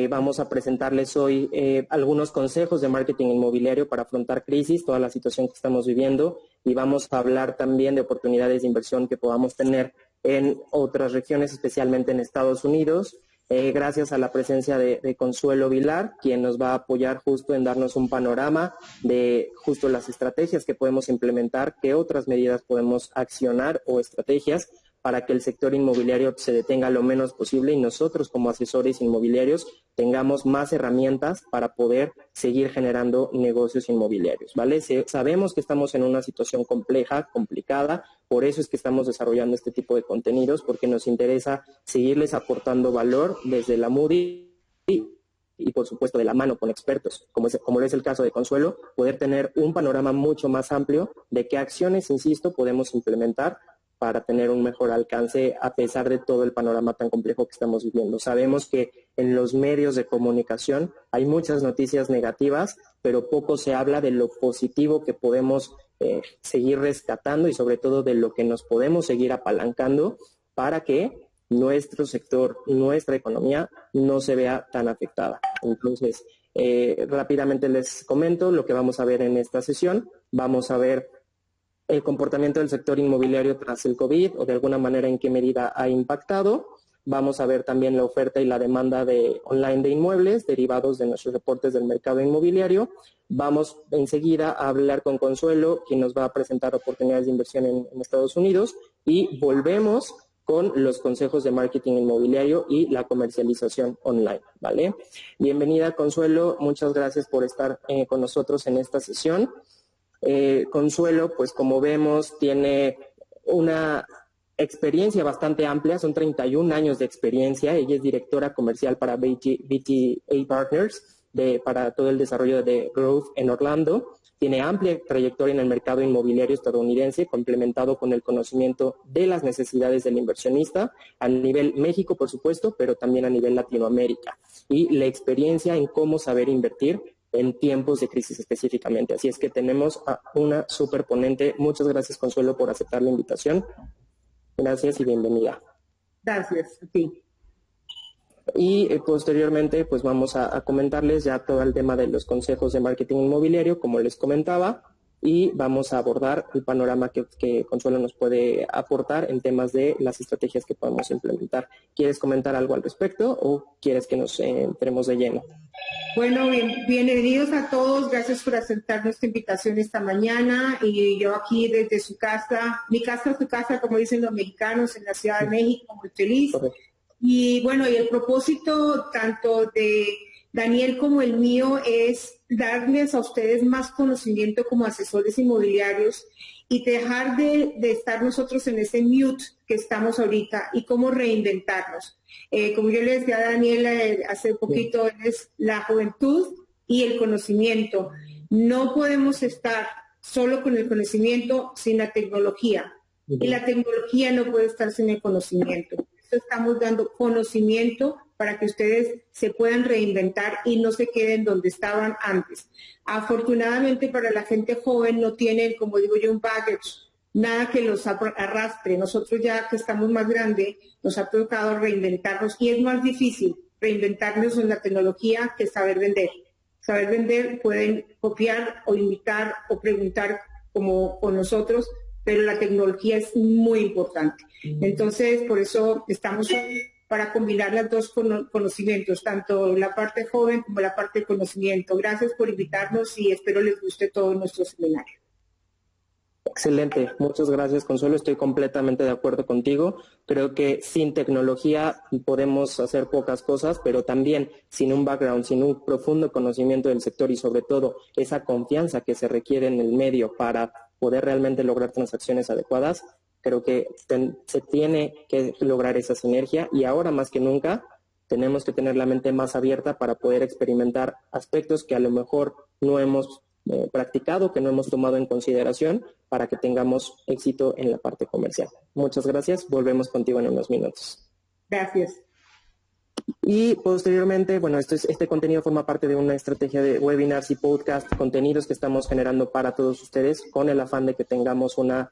Vamos a presentarles hoy algunos consejos de marketing inmobiliario para afrontar crisis, toda la situación que estamos viviendo, y vamos a hablar también de oportunidades de inversión que podamos tener en otras regiones, especialmente en Estados Unidos, gracias a la presencia de Consuelo Vilar, quien nos va a apoyar justo en darnos un panorama de justo las estrategias que podemos implementar, qué otras medidas podemos accionar o estrategias para que el sector inmobiliario se detenga lo menos posible y nosotros como asesores inmobiliarios tengamos más herramientas para poder seguir generando negocios inmobiliarios, ¿vale? Sabemos que estamos en una situación compleja, complicada, por eso es que estamos desarrollando este tipo de contenidos, porque nos interesa seguirles aportando valor desde la Moody y por supuesto de la mano con expertos, como es el caso de Consuelo, poder tener un panorama mucho más amplio de qué acciones, insisto, podemos implementar para tener un mejor alcance a pesar de todo el panorama tan complejo que estamos viviendo. Sabemos que en los medios de comunicación hay muchas noticias negativas, pero poco se habla de lo positivo que podemos seguir rescatando y sobre todo de lo que nos podemos seguir apalancando para que nuestro sector, nuestra economía no se vea tan afectada. Entonces, rápidamente les comento lo que vamos a ver en esta sesión. Vamos a ver el comportamiento del sector inmobiliario tras el COVID o de alguna manera en qué medida ha impactado. Vamos a ver también la oferta y la demanda online de inmuebles derivados de nuestros reportes del mercado inmobiliario. Vamos enseguida a hablar con Consuelo, quien nos va a presentar oportunidades de inversión en Estados Unidos, y volvemos con los consejos de marketing inmobiliario y la comercialización online, ¿vale? Bienvenida, Consuelo, muchas gracias por estar con nosotros en esta sesión. Consuelo, pues como vemos, tiene una experiencia bastante amplia, son 31 años de experiencia. Ella es directora comercial para BTA Partners para todo el desarrollo de Growth en Orlando. Tiene amplia trayectoria en el mercado inmobiliario estadounidense, complementado con el conocimiento de las necesidades del inversionista a nivel México, por supuesto, pero también a nivel Latinoamérica. Y la experiencia en cómo saber invertir en tiempos de crisis específicamente. Así es que tenemos a una super ponente. Muchas gracias, Consuelo, por aceptar la invitación. Gracias y bienvenida. Gracias a ti. Y posteriormente, pues vamos a comentarles ya todo el tema de los consejos de marketing inmobiliario, como les comentaba, y vamos a abordar el panorama que Consuelo nos puede aportar en temas de las estrategias que podemos implementar. ¿Quieres comentar algo al respecto o quieres que nos entremos de lleno? Bueno, bienvenidos a todos. Gracias por aceptar nuestra invitación esta mañana. Y yo aquí desde su casa, mi casa, su casa, como dicen los mexicanos, en la Ciudad de México, muy feliz. Okay. Y bueno, y el propósito tanto de Daniel como el mío es darles a ustedes más conocimiento como asesores inmobiliarios y dejar de estar nosotros en ese mute que estamos ahorita y cómo reinventarnos. Como yo le decía a Daniel hace poquito, es la juventud y el conocimiento. No podemos estar solo con el conocimiento sin la tecnología. Y la tecnología no puede estar sin el conocimiento. Estamos dando conocimiento para que ustedes se puedan reinventar y no se queden donde estaban antes. Afortunadamente para la gente joven no tienen, como digo yo, un baggage, nada que los arrastre. Nosotros ya que estamos más grandes, nos ha tocado reinventarnos y es más difícil reinventarnos en la tecnología que saber vender. Saber vender pueden copiar o imitar o preguntar como con nosotros, pero la tecnología es muy importante. Entonces, por eso estamos para combinar los dos conocimientos, tanto la parte joven como la parte de conocimiento. Gracias por invitarnos y espero les guste todo nuestro seminario. Excelente, muchas gracias, Consuelo. Estoy completamente de acuerdo contigo. Creo que sin tecnología podemos hacer pocas cosas, pero también sin un background, sin un profundo conocimiento del sector y sobre todo esa confianza que se requiere en el medio para poder realmente lograr transacciones adecuadas, creo que se tiene que lograr esa sinergia y ahora más que nunca tenemos que tener la mente más abierta para poder experimentar aspectos que a lo mejor no hemos practicado, que no hemos tomado en consideración para que tengamos éxito en la parte comercial. Muchas gracias. Volvemos contigo en unos minutos. Gracias. Y posteriormente, bueno, este contenido forma parte de una estrategia de webinars y podcast, contenidos que estamos generando para todos ustedes con el afán de que tengamos una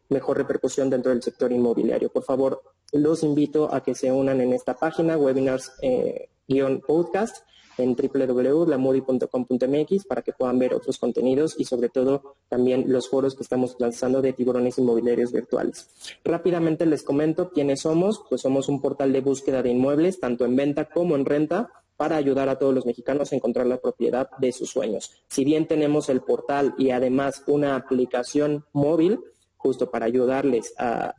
mejor repercusión dentro del sector inmobiliario. Por favor, los invito a que se unan en esta página, webinars-podcast, en www.lamoody.com.mx para que puedan ver otros contenidos y sobre todo también los foros que estamos lanzando de tiburones inmobiliarios virtuales. Rápidamente les comento quiénes somos. Pues somos un portal de búsqueda de inmuebles, tanto en venta como en renta, para ayudar a todos los mexicanos a encontrar la propiedad de sus sueños. Si bien tenemos el portal y además una aplicación móvil, justo para ayudarles a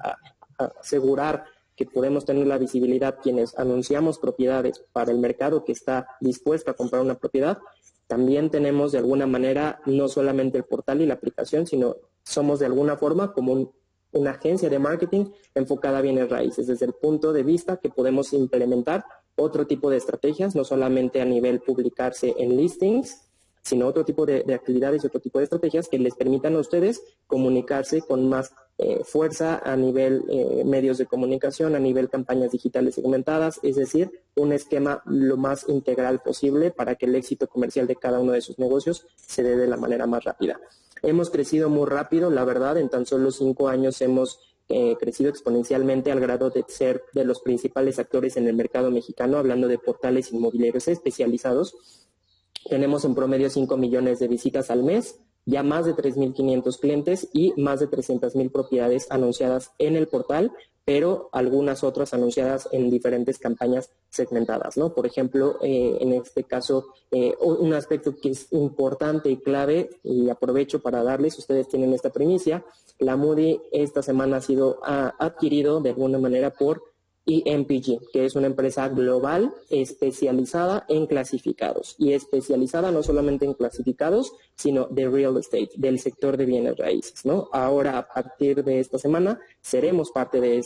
asegurar que podemos tener la visibilidad quienes anunciamos propiedades para el mercado que está dispuesto a comprar una propiedad, también tenemos de alguna manera no solamente el portal y la aplicación, sino somos de alguna forma como una agencia de marketing enfocada a bienes raíces, desde el punto de vista que podemos implementar otro tipo de estrategias, no solamente a nivel publicarse en listings, sino otro tipo de actividades y otro tipo de estrategias que les permitan a ustedes comunicarse con más fuerza a nivel medios de comunicación, a nivel campañas digitales segmentadas, es decir, un esquema lo más integral posible para que el éxito comercial de cada uno de sus negocios se dé de la manera más rápida. Hemos crecido muy rápido, la verdad, en tan solo 5 años hemos crecido exponencialmente al grado de ser de los principales actores en el mercado mexicano, hablando de portales inmobiliarios especializados. Tenemos en promedio 5 millones de visitas al mes, ya más de 3.500 clientes y más de 300.000 propiedades anunciadas en el portal, pero algunas otras anunciadas en diferentes campañas segmentadas, ¿no? Por ejemplo, en este caso, un aspecto que es importante y clave, y aprovecho para darles, ustedes tienen esta primicia, la Moody esta semana ha sido adquirido de alguna manera por EMPG, que es una empresa global especializada en clasificados y especializada no solamente en clasificados, sino de real estate, del sector de bienes raíces, ¿no? Ahora, a partir de esta semana, seremos parte de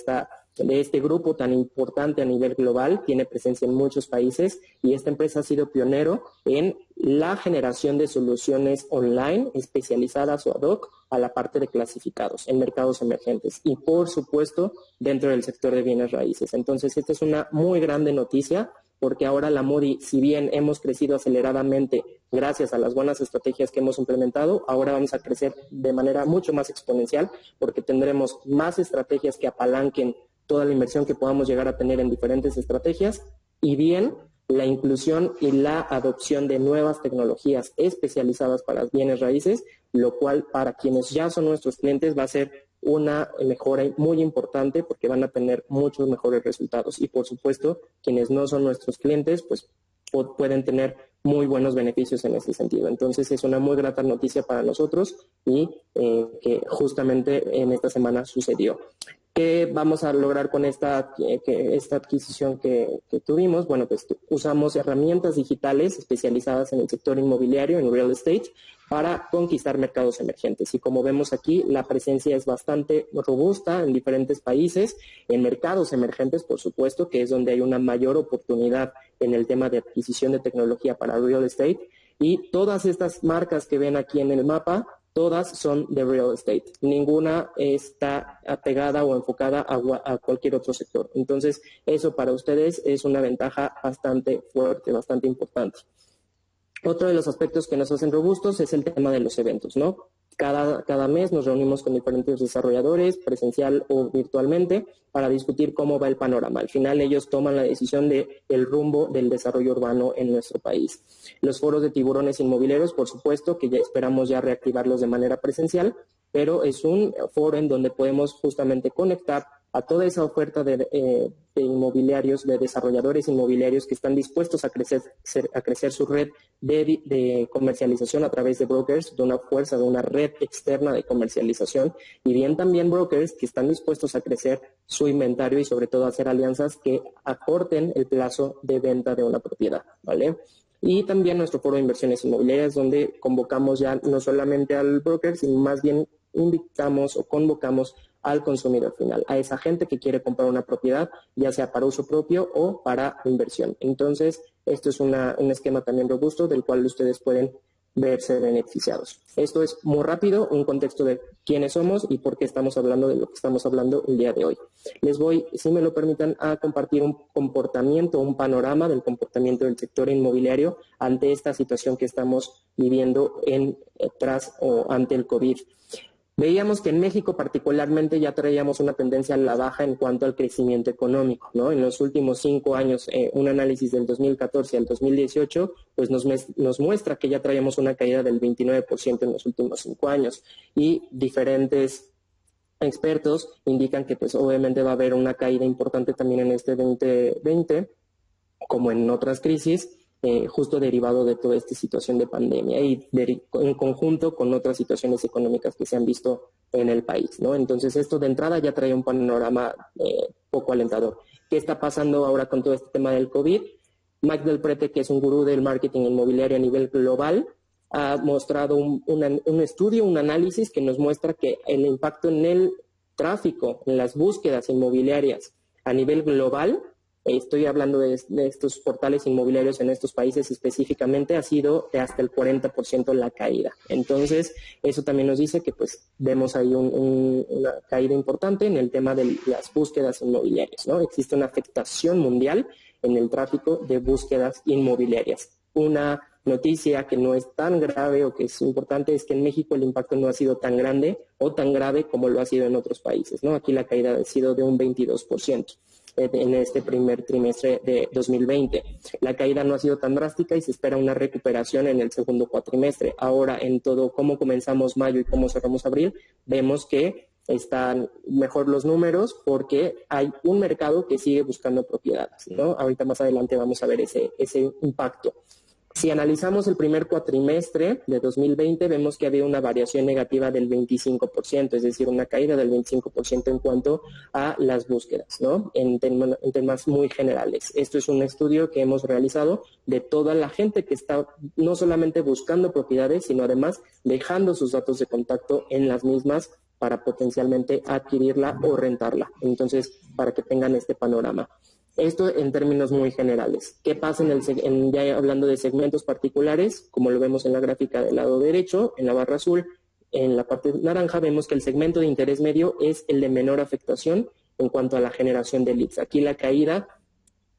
este grupo tan importante a nivel global, tiene presencia en muchos países y esta empresa ha sido pionero en la generación de soluciones online especializadas o ad hoc a la parte de clasificados en mercados emergentes y, por supuesto, dentro del sector de bienes raíces. Entonces, esta es una muy grande noticia porque ahora la Moody, si bien hemos crecido aceleradamente gracias a las buenas estrategias que hemos implementado, ahora vamos a crecer de manera mucho más exponencial porque tendremos más estrategias que apalanquen toda la inversión que podamos llegar a tener en diferentes estrategias y bien la inclusión y la adopción de nuevas tecnologías especializadas para bienes raíces, lo cual para quienes ya son nuestros clientes va a ser una mejora muy importante porque van a tener muchos mejores resultados y por supuesto quienes no son nuestros clientes pues pueden tener muy buenos beneficios en ese sentido. Entonces es una muy grata noticia para nosotros y que justamente en esta semana sucedió. ¿Qué vamos a lograr con esta adquisición que tuvimos? Bueno, pues usamos herramientas digitales especializadas en el sector inmobiliario, en real estate, para conquistar mercados emergentes. Y como vemos aquí, la presencia es bastante robusta en diferentes países, en mercados emergentes, por supuesto, que es donde hay una mayor oportunidad en el tema de adquisición de tecnología para real estate. Y todas estas marcas que ven aquí en el mapa, todas son de real estate. Ninguna está apegada o enfocada a cualquier otro sector. Entonces, eso para ustedes es una ventaja bastante fuerte, bastante importante. Otro de los aspectos que nos hacen robustos es el tema de los eventos, ¿no? Cada mes nos reunimos con diferentes desarrolladores, presencial o virtualmente, para discutir cómo va el panorama. Al final ellos toman la decisión del rumbo del desarrollo urbano en nuestro país. Los foros de tiburones inmobiliarios, por supuesto, que ya esperamos ya reactivarlos de manera presencial, pero es un foro en donde podemos justamente conectar a toda esa oferta de inmobiliarios, de desarrolladores inmobiliarios que están dispuestos a crecer su red de comercialización a través de brokers, de una fuerza, de una red externa de comercialización, y bien también brokers que están dispuestos a crecer su inventario y sobre todo a hacer alianzas que acorten el plazo de venta de una propiedad, ¿vale? Y también nuestro foro de inversiones inmobiliarias, donde convocamos ya no solamente al broker, sino más bien invitamos o convocamos al consumidor final, a esa gente que quiere comprar una propiedad, ya sea para uso propio o para inversión. Entonces, esto es un esquema también robusto del cual ustedes pueden verse beneficiados. Esto es muy rápido, un contexto de quiénes somos y por qué estamos hablando de lo que estamos hablando el día de hoy. Les voy, si me lo permitan, a compartir un comportamiento, un panorama del comportamiento del sector inmobiliario ante esta situación que estamos viviendo tras o ante el COVID. Veíamos que en México particularmente ya traíamos una tendencia a la baja en cuanto al crecimiento económico, ¿no? En los últimos 5 años, un análisis del 2014 al 2018, pues nos muestra que ya traíamos una caída del 29% en los últimos 5 años, y diferentes expertos indican que pues obviamente va a haber una caída importante también en este 2020, como en otras crisis, justo derivado de toda esta situación de pandemia y en conjunto con otras situaciones económicas que se han visto en el país, ¿no? Entonces esto de entrada ya trae un panorama poco alentador. ¿Qué está pasando ahora con todo este tema del COVID? Mike Del Prete, que es un gurú del marketing inmobiliario a nivel global, ha mostrado un estudio, un análisis que nos muestra que el impacto en el tráfico, en las búsquedas inmobiliarias a nivel global, estoy hablando de estos portales inmobiliarios en estos países específicamente, ha sido de hasta el 40% la caída. Entonces, eso también nos dice que pues vemos ahí una caída importante en el tema de las búsquedas inmobiliarias, ¿no? Existe una afectación mundial en el tráfico de búsquedas inmobiliarias. Una noticia que no es tan grave o que es importante es que en México el impacto no ha sido tan grande o tan grave como lo ha sido en otros países, ¿no? Aquí la caída ha sido de un 22% en este primer trimestre de 2020. La caída no ha sido tan drástica y se espera una recuperación en el segundo cuatrimestre. Ahora, en todo cómo comenzamos mayo y cómo cerramos abril, vemos que están mejor los números porque hay un mercado que sigue buscando propiedades, ¿no? Ahorita más adelante vamos a ver ese impacto. Si analizamos el primer cuatrimestre de 2020, vemos que había una variación negativa del 25%, es decir, una caída del 25% en cuanto a las búsquedas, ¿no? En temas muy generales. Esto es un estudio que hemos realizado de toda la gente que está no solamente buscando propiedades, sino además dejando sus datos de contacto en las mismas para potencialmente adquirirla o rentarla. Entonces, para que tengan este panorama. Esto en términos muy generales. ¿Qué pasa ya hablando de segmentos particulares? Como lo vemos en la gráfica del lado derecho, en la barra azul, en la parte naranja, vemos que el segmento de interés medio es el de menor afectación en cuanto a la generación de leads. Aquí la caída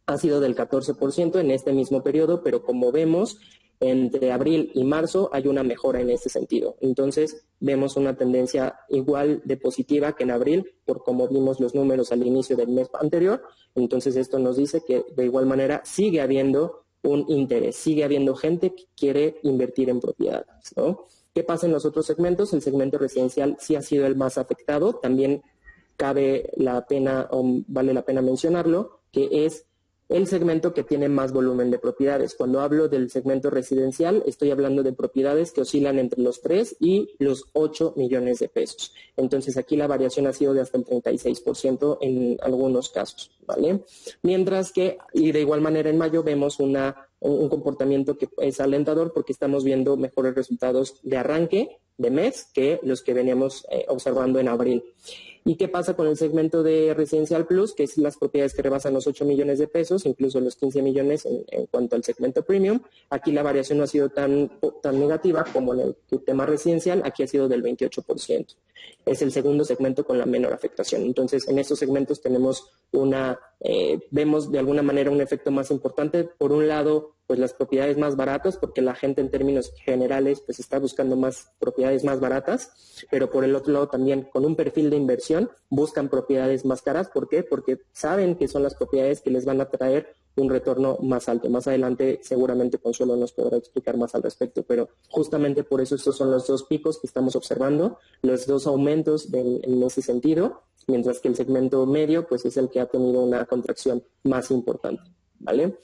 ha sido del 14% en este mismo periodo, pero como vemos, entre abril y marzo hay una mejora en este sentido. Entonces, vemos una tendencia igual de positiva que en abril, por como vimos los números al inicio del mes anterior. Entonces, esto nos dice que de igual manera sigue habiendo un interés, sigue habiendo gente que quiere invertir en propiedades, ¿no? ¿Qué pasa en los otros segmentos? El segmento residencial sí ha sido el más afectado. También vale la pena mencionarlo, que es el segmento que tiene más volumen de propiedades. Cuando hablo del segmento residencial, estoy hablando de propiedades que oscilan entre los 3 y los 8 millones de pesos. Entonces, aquí la variación ha sido de hasta el 36% en algunos casos, ¿vale? Mientras que, y de igual manera en mayo, vemos un comportamiento que es alentador porque estamos viendo mejores resultados de arranque de mes que los que veníamos observando en abril. ¿Y qué pasa con el segmento de Residencial Plus, que es las propiedades que rebasan los 8 millones de pesos, incluso los 15 millones en cuanto al segmento Premium? Aquí la variación no ha sido tan negativa como en el tema residencial, aquí ha sido del 28%. Es el segundo segmento con la menor afectación. Entonces, en estos segmentos tenemos vemos de alguna manera un efecto más importante. Por un lado, pues las propiedades más baratas, porque la gente en términos generales pues está buscando más propiedades más baratas, pero por el otro lado también con un perfil de inversión buscan propiedades más caras. ¿Por qué? Porque saben que son las propiedades que les van a traer un retorno más alto. Más adelante seguramente Consuelo nos podrá explicar más al respecto, pero justamente por eso estos son los dos picos que estamos observando, los dos aumentos en ese sentido, mientras que el segmento medio pues es el que ha tenido una contracción más importante, ¿vale?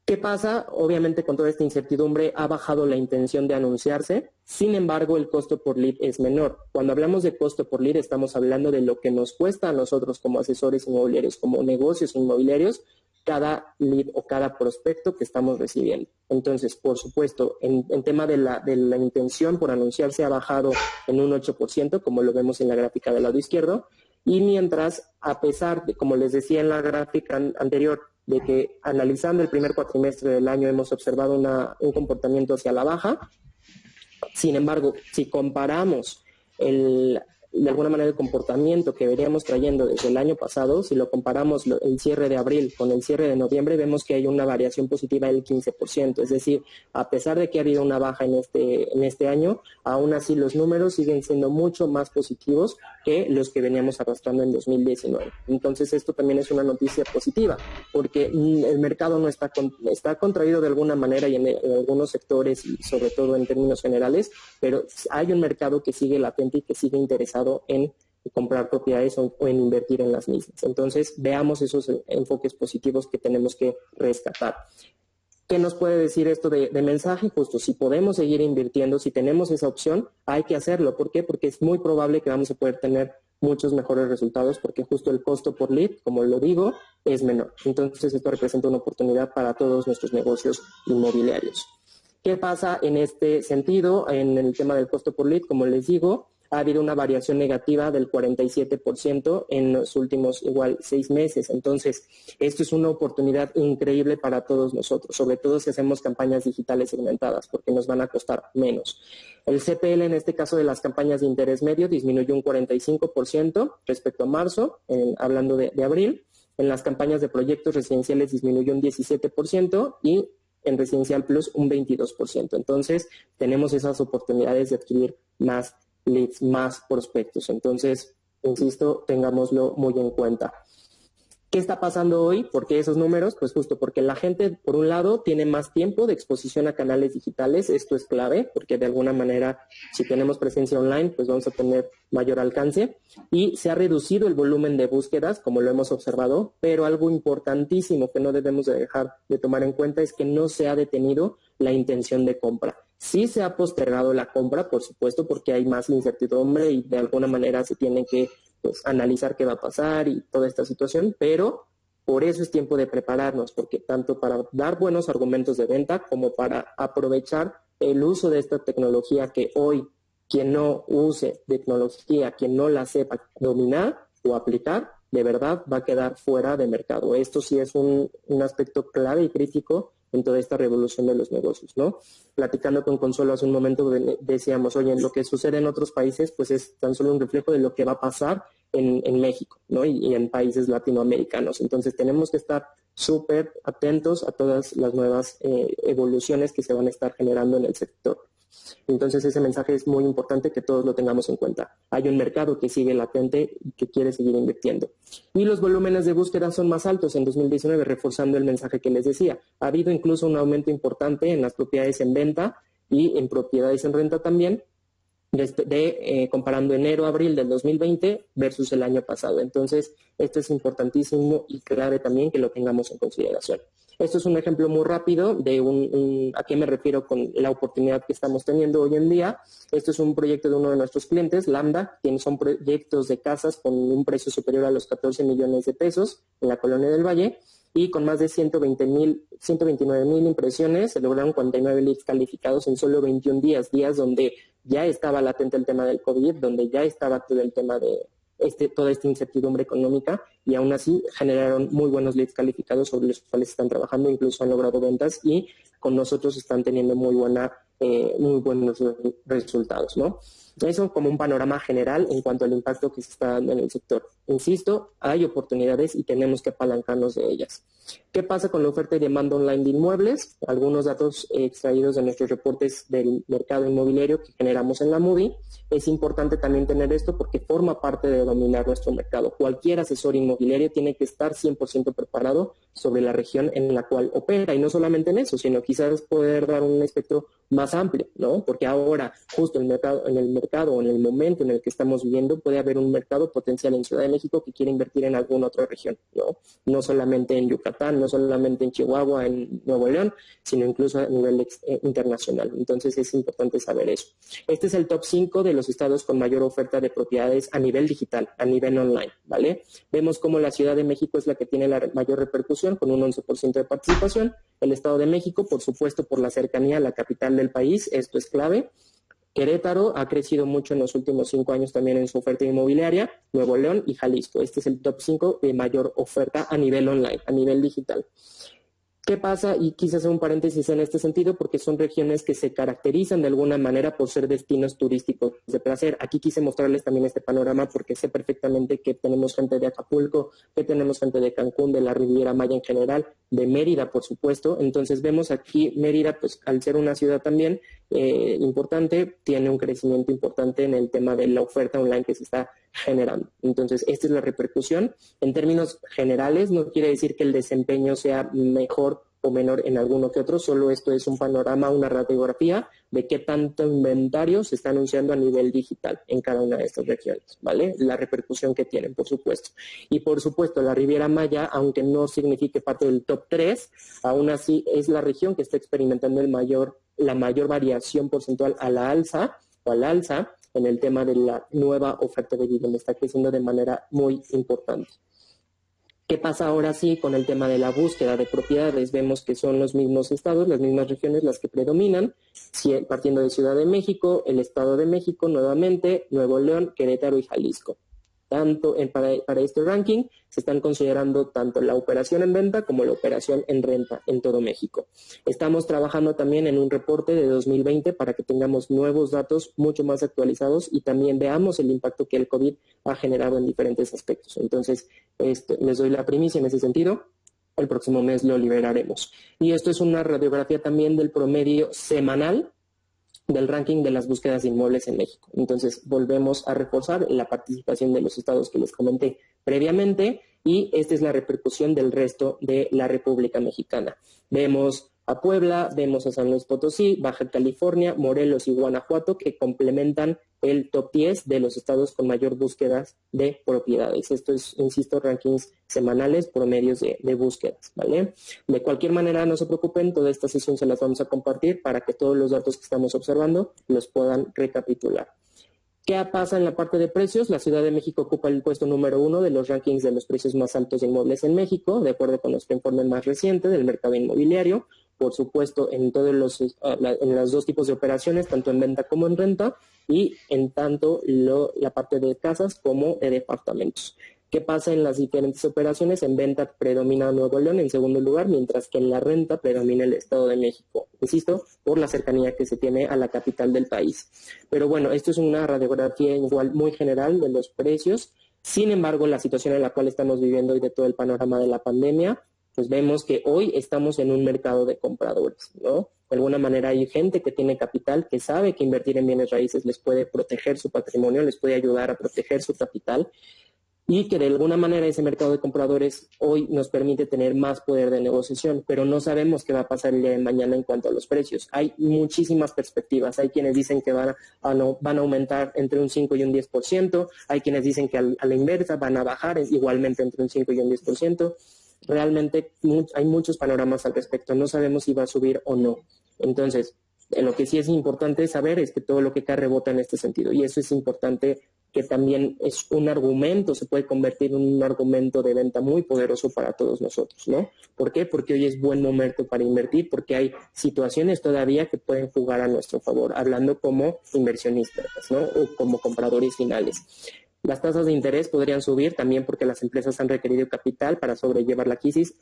¿Qué pasa? Obviamente con toda esta incertidumbre ha bajado la intención de anunciarse, sin embargo el costo por lead es menor. Cuando hablamos de costo por lead estamos hablando de lo que nos cuesta a nosotros como asesores inmobiliarios, como negocios inmobiliarios, cada lead o cada prospecto que estamos recibiendo. Entonces, por supuesto, en tema de la intención por anunciarse ha bajado en un 8%, como lo vemos en la gráfica del lado izquierdo, y mientras, a pesar de, como les decía en la gráfica anterior, de que analizando el primer cuatrimestre del año hemos observado un comportamiento hacia la baja. Sin embargo, si comparamos de alguna manera el comportamiento que veníamos trayendo desde el año pasado, si lo comparamos el cierre de abril con el cierre de noviembre, vemos que hay una variación positiva del 15%. Es decir, a pesar de que ha habido una baja en este año, aún así los números siguen siendo mucho más positivos que los que veníamos arrastrando en 2019. Entonces esto también es una noticia positiva, porque el mercado no está contraído de alguna manera y en algunos sectores y sobre todo en términos generales, pero hay un mercado que sigue latente y que sigue interesado en comprar propiedades o en invertir en las mismas. Entonces, veamos esos enfoques positivos que tenemos que rescatar. ¿Qué nos puede decir esto de mensaje? Justo, si podemos seguir invirtiendo, si tenemos esa opción, hay que hacerlo. ¿Por qué? Porque es muy probable que vamos a poder tener muchos mejores resultados porque justo el costo por lead, como lo digo, es menor. Entonces, esto representa una oportunidad para todos nuestros negocios inmobiliarios. ¿Qué pasa en este sentido? En el tema del costo por lead, como les digo, ha habido una variación negativa del 47% en los últimos 6 meses. Entonces, esto es una oportunidad increíble para todos nosotros, sobre todo si hacemos campañas digitales segmentadas, porque nos van a costar menos. El CPL, en este caso de las campañas de interés medio, disminuyó un 45% respecto a marzo, hablando de abril. En las campañas de proyectos residenciales disminuyó un 17% y en Residencial Plus un 22%. Entonces, tenemos esas oportunidades de adquirir más leads, más prospectos. Entonces, insisto, tengámoslo muy en cuenta. ¿Qué está pasando hoy? ¿Por qué esos números? Pues justo porque la gente, por un lado, tiene más tiempo de exposición a canales digitales. Esto es clave, porque de alguna manera, si tenemos presencia online, pues vamos a tener mayor alcance. Y se ha reducido el volumen de búsquedas, como lo hemos observado, pero algo importantísimo que no debemos de dejar de tomar en cuenta es que no se ha detenido la intención de compra. Sí se ha postergado la compra, por supuesto, porque hay más incertidumbre y de alguna manera se tiene que analizar qué va a pasar y toda esta situación, pero por eso es tiempo de prepararnos, porque tanto para dar buenos argumentos de venta como para aprovechar el uso de esta tecnología que hoy quien no use tecnología, quien no la sepa dominar o aplicar, de verdad va a quedar fuera de mercado. Esto sí es un aspecto clave y crítico en toda esta revolución de los negocios, ¿no? Platicando con Consuelo hace un momento decíamos, oye, lo que sucede en otros países pues es tan solo un reflejo de lo que va a pasar en México, ¿no? Y en países latinoamericanos. Entonces tenemos que estar súper atentos a todas las nuevas evoluciones que se van a estar generando en el sector. Entonces ese mensaje es muy importante que todos lo tengamos en cuenta. Hay un mercado que sigue latente y que quiere seguir invirtiendo. Y los volúmenes de búsqueda son más altos en 2019, reforzando el mensaje que les decía. Ha habido incluso un aumento importante en las propiedades en venta y en propiedades en renta también, comparando enero-abril del 2020 versus el año pasado. Entonces, esto es importantísimo y clave también que lo tengamos en consideración. Esto es un ejemplo muy rápido de a qué me refiero con la oportunidad que estamos teniendo hoy en día. Esto es un proyecto de uno de nuestros clientes, Lambda, quienes son proyectos de casas con un precio superior a los 14 millones de pesos en la Colonia del Valle, y con más de 129,000 impresiones se lograron 49 leads calificados en solo 21 días donde ya estaba latente el tema del COVID, donde ya estaba todo el tema de toda esta incertidumbre económica, y aún así generaron muy buenos leads calificados sobre los cuales están trabajando, incluso han logrado ventas y con nosotros están teniendo muy buenos resultados, ¿no? Eso como un panorama general en cuanto al impacto que se está dando en el sector. Insisto, hay oportunidades y tenemos que apalancarnos de ellas. ¿Qué pasa con la oferta y demanda online de inmuebles? Algunos datos extraídos de nuestros reportes del mercado inmobiliario que generamos en la Moody. Es importante también tener esto porque forma parte de dominar nuestro mercado. Cualquier asesor inmobiliario tiene que estar 100% preparado sobre la región en la cual opera, y no solamente en eso, sino quizás poder dar un espectro más amplio, ¿no? Porque ahora, justo en el mercado o en el momento en el que estamos viviendo, puede haber un mercado potencial en Ciudad de México que quiere invertir en alguna otra región, ¿no? No solamente en Yucatán, no solamente en Chihuahua, en Nuevo León, sino incluso a nivel internacional. Entonces es importante saber eso. Este es el top 5 de los estados con mayor oferta de propiedades a nivel digital, a nivel online, ¿vale? Vemos cómo la Ciudad de México es la que tiene la mayor repercusión, con un 11% de participación. El Estado de México, por supuesto, por la cercanía a la capital del país, esto es clave. Querétaro ha crecido mucho en los últimos 5 años también en su oferta inmobiliaria, Nuevo León y Jalisco. Este es el top 5 de mayor oferta a nivel online, a nivel digital. ¿Qué pasa? Y quise hacer un paréntesis en este sentido porque son regiones que se caracterizan de alguna manera por ser destinos turísticos de placer. Aquí quise mostrarles también este panorama porque sé perfectamente que tenemos gente de Acapulco, que tenemos gente de Cancún, de la Riviera Maya en general, de Mérida, por supuesto. Entonces vemos aquí Mérida, pues al ser una ciudad también importante, tiene un crecimiento importante en el tema de la oferta online que se está generando. Entonces, esta es la repercusión. En términos generales, no quiere decir que el desempeño sea mejor o menor en alguno que otro, solo esto es un panorama, una radiografía de qué tanto inventario se está anunciando a nivel digital en cada una de estas regiones, ¿vale? La repercusión que tienen, por supuesto. Y por supuesto, la Riviera Maya, aunque no signifique parte del top 3, aún así es la región que está experimentando la mayor variación porcentual a la alza o al alza en el tema de la nueva oferta de vivienda. Está creciendo de manera muy importante. ¿Qué pasa ahora sí con el tema de la búsqueda de propiedades? Vemos que son los mismos estados, las mismas regiones las que predominan, partiendo de Ciudad de México, el Estado de México, nuevamente, Nuevo León, Querétaro y Jalisco. Para este ranking se están considerando tanto la operación en venta como la operación en renta en todo México. Estamos trabajando también en un reporte de 2020 para que tengamos nuevos datos mucho más actualizados y también veamos el impacto que el COVID ha generado en diferentes aspectos. Entonces, les doy la primicia en ese sentido. El próximo mes lo liberaremos. Y esto es una radiografía también del promedio semanal del ranking de las búsquedas de inmuebles en México. Entonces, volvemos a reforzar la participación de los estados que les comenté previamente y esta es la repercusión del resto de la República Mexicana. Vemos a Puebla, vemos a San Luis Potosí, Baja California, Morelos y Guanajuato que complementan el top 10 de los estados con mayor búsquedas de propiedades. Esto es, insisto, rankings semanales, promedios de búsquedas, ¿vale? De cualquier manera, no se preocupen, toda esta sesión se las vamos a compartir para que todos los datos que estamos observando los puedan recapitular. ¿Qué pasa en la parte de precios? La Ciudad de México ocupa el puesto número 1 de los rankings de los precios más altos de inmuebles en México, de acuerdo con nuestro informe más reciente del mercado inmobiliario. Por supuesto, en los dos tipos de operaciones, tanto en venta como en renta, y en tanto la parte de casas como de departamentos. ¿Qué pasa en las diferentes operaciones? En venta predomina Nuevo León en segundo lugar, mientras que en la renta predomina el Estado de México, insisto, por la cercanía que se tiene a la capital del país. Pero bueno, esto es una radiografía igual muy general de los precios. Sin embargo, la situación en la cual estamos viviendo y de todo el panorama de la pandemia, pues vemos que hoy estamos en un mercado de compradores, ¿no? De alguna manera hay gente que tiene capital, que sabe que invertir en bienes raíces les puede proteger su patrimonio, les puede ayudar a proteger su capital, y que de alguna manera ese mercado de compradores hoy nos permite tener más poder de negociación, pero no sabemos qué va a pasar el día de mañana en cuanto a los precios. Hay muchísimas perspectivas, hay quienes dicen que van a aumentar entre un 5 y un 10%, hay quienes dicen que a la inversa van a bajar igualmente entre un 5 y un 10%. Realmente hay muchos panoramas al respecto, no sabemos si va a subir o no. Entonces, lo que sí es importante saber es que todo lo que cae rebota en este sentido, y eso es importante, que también es un argumento, se puede convertir en un argumento de venta muy poderoso para todos nosotros, ¿no? ¿Por qué? Porque hoy es buen momento para invertir, porque hay situaciones todavía que pueden jugar a nuestro favor, hablando como inversionistas, ¿no? O como compradores finales. Las tasas de interés podrían subir también porque las empresas han requerido capital para sobrellevar la crisis,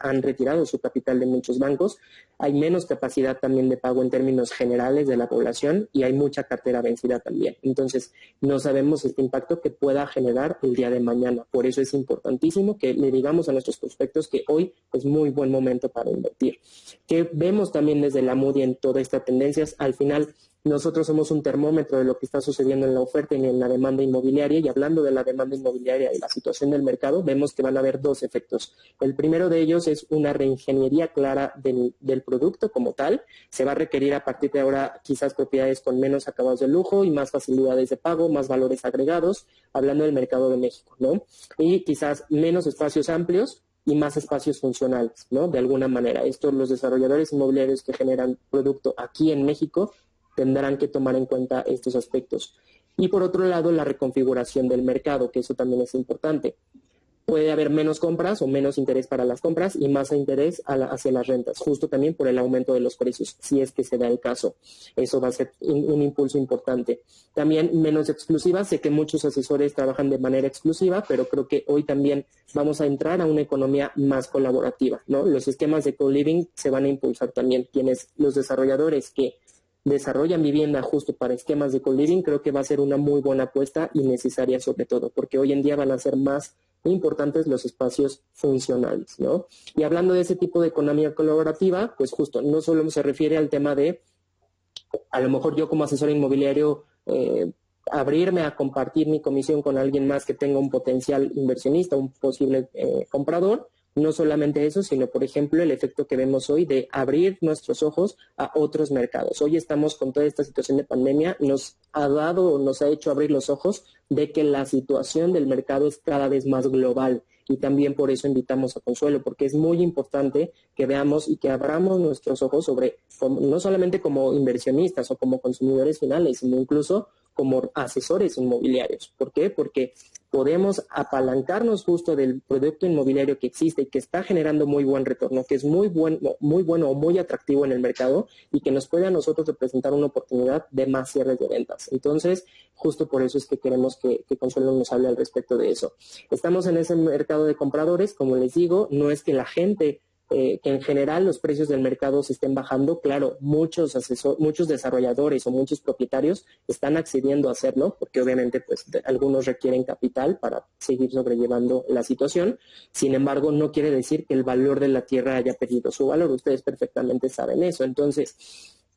han retirado su capital de muchos bancos, hay menos capacidad también de pago en términos generales de la población y hay mucha cartera vencida también. Entonces, no sabemos este impacto que pueda generar el día de mañana. Por eso es importantísimo que le digamos a nuestros prospectos que hoy es muy buen momento para invertir. Que vemos también desde la Moody en todas estas tendencias, al final nosotros somos un termómetro de lo que está sucediendo en la oferta y en la demanda inmobiliaria, y hablando de la demanda inmobiliaria y la situación del mercado, vemos que van a haber dos efectos. El primero de ellos es una reingeniería clara del producto como tal. Se va a requerir a partir de ahora quizás propiedades con menos acabados de lujo y más facilidades de pago, más valores agregados, hablando del mercado de México, ¿no? Y quizás menos espacios amplios y más espacios funcionales, ¿no? De alguna manera. Esto los desarrolladores inmobiliarios que generan producto aquí en México tendrán que tomar en cuenta estos aspectos. Y por otro lado, la reconfiguración del mercado, que eso también es importante. puede haber menos compras o menos interés para las compras y más interés hacia las rentas, justo también por el aumento de los precios, si es que se da el caso. Eso va a ser un impulso importante. También menos exclusivas, sé que muchos asesores trabajan de manera exclusiva, pero creo que hoy también vamos a entrar a una economía más colaborativa, ¿no? Los esquemas de co-living se van a impulsar también. Los desarrolladores que desarrollan vivienda justo para esquemas de co-living, creo que va a ser una muy buena apuesta y necesaria sobre todo, porque hoy en día van a ser más importantes los espacios funcionales, ¿no? Y hablando de ese tipo de economía colaborativa, pues justo no solo se refiere al tema de, a lo mejor yo como asesor inmobiliario, abrirme a compartir mi comisión con alguien más que tenga un potencial inversionista, un posible comprador. No solamente eso, sino, por ejemplo, el efecto que vemos hoy de abrir nuestros ojos a otros mercados. Hoy estamos con toda esta situación de pandemia, nos ha hecho abrir los ojos de que la situación del mercado es cada vez más global. Y también por eso invitamos a Consuelo, porque es muy importante que veamos y que abramos nuestros ojos sobre, no solamente como inversionistas o como consumidores finales, sino incluso como asesores inmobiliarios. ¿Por qué? Porque podemos apalancarnos justo del producto inmobiliario que existe y que está generando muy buen retorno, que es muy bueno o muy atractivo en el mercado y que nos puede a nosotros representar una oportunidad de más cierres de ventas. Entonces, justo por eso es que queremos que Consuelo nos hable al respecto de eso. Estamos en ese mercado de compradores, como les digo, no es que la gente que en general los precios del mercado se estén bajando. Claro, muchos desarrolladores o muchos propietarios están accediendo a hacerlo, porque obviamente pues algunos requieren capital para seguir sobrellevando la situación. Sin embargo, no quiere decir que el valor de la tierra haya perdido su valor. Ustedes perfectamente saben eso. Entonces,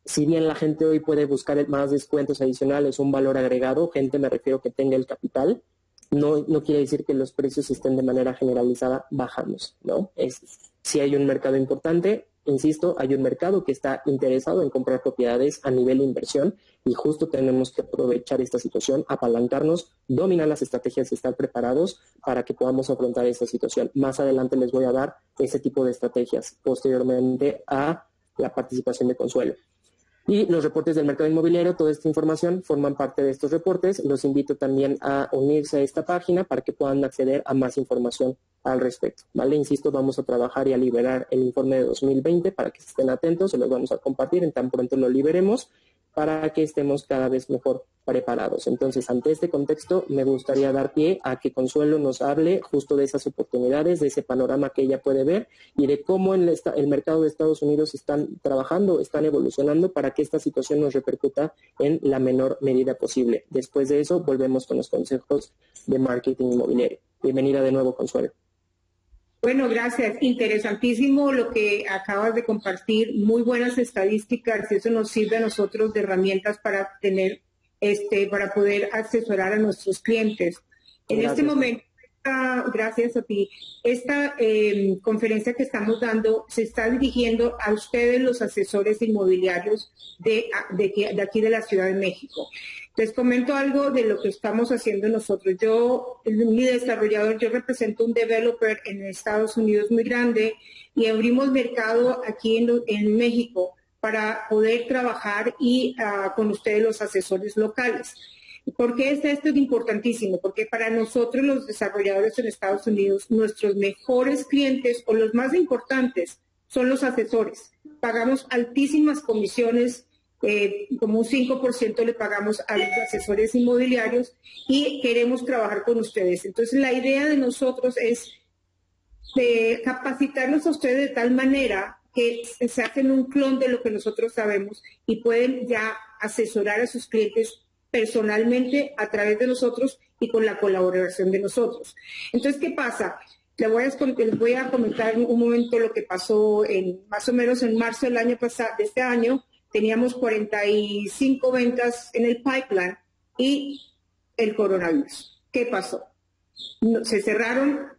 si bien la gente hoy puede buscar más descuentos adicionales, un valor agregado, gente me refiero que tenga el capital, no quiere decir que los precios estén de manera generalizada bajando, ¿no? Si hay un mercado importante, insisto, hay un mercado que está interesado en comprar propiedades a nivel de inversión y justo tenemos que aprovechar esta situación, apalancarnos, dominar las estrategias y estar preparados para que podamos afrontar esta situación. Más adelante les voy a dar ese tipo de estrategias posteriormente a la participación de Consuelo. Y los reportes del mercado inmobiliario, toda esta información forman parte de estos reportes. Los invito también a unirse a esta página para que puedan acceder a más información al respecto, ¿vale? Insisto, vamos a trabajar y a liberar el informe de 2020 para que estén atentos, se los vamos a compartir en tan pronto lo liberemos para que estemos cada vez mejor preparados. Entonces, ante este contexto, me gustaría dar pie a que Consuelo nos hable justo de esas oportunidades, de ese panorama que ella puede ver y de cómo en el mercado de Estados Unidos están trabajando, están evolucionando para que esta situación nos repercuta en la menor medida posible. Después de eso, volvemos con los consejos de marketing inmobiliario. Bienvenida de nuevo, Consuelo. Bueno, gracias. Interesantísimo lo que acabas de compartir. Muy buenas estadísticas y eso nos sirve a nosotros de herramientas para tener, para poder asesorar a nuestros clientes. En este momento, gracias a ti, esta conferencia que estamos dando se está dirigiendo a ustedes, los asesores inmobiliarios de aquí de la Ciudad de México. Les comento algo de lo que estamos haciendo nosotros. Mi desarrollador, yo represento un developer en Estados Unidos muy grande y abrimos mercado aquí en México para poder trabajar y con ustedes los asesores locales. ¿Por qué esto es importantísimo? Porque para nosotros los desarrolladores en Estados Unidos, nuestros mejores clientes o los más importantes son los asesores. Pagamos altísimas comisiones, como un 5% le pagamos a los asesores inmobiliarios y queremos trabajar con ustedes. Entonces, la idea de nosotros es capacitarlos a ustedes de tal manera que se hacen un clon de lo que nosotros sabemos y pueden ya asesorar a sus clientes personalmente a través de nosotros y con la colaboración de nosotros. Entonces, ¿qué pasa? Les voy a comentar un momento lo que pasó más o menos en marzo del año pasado, de este año. Teníamos 45 ventas en el pipeline y el coronavirus. ¿Qué pasó? Se cerraron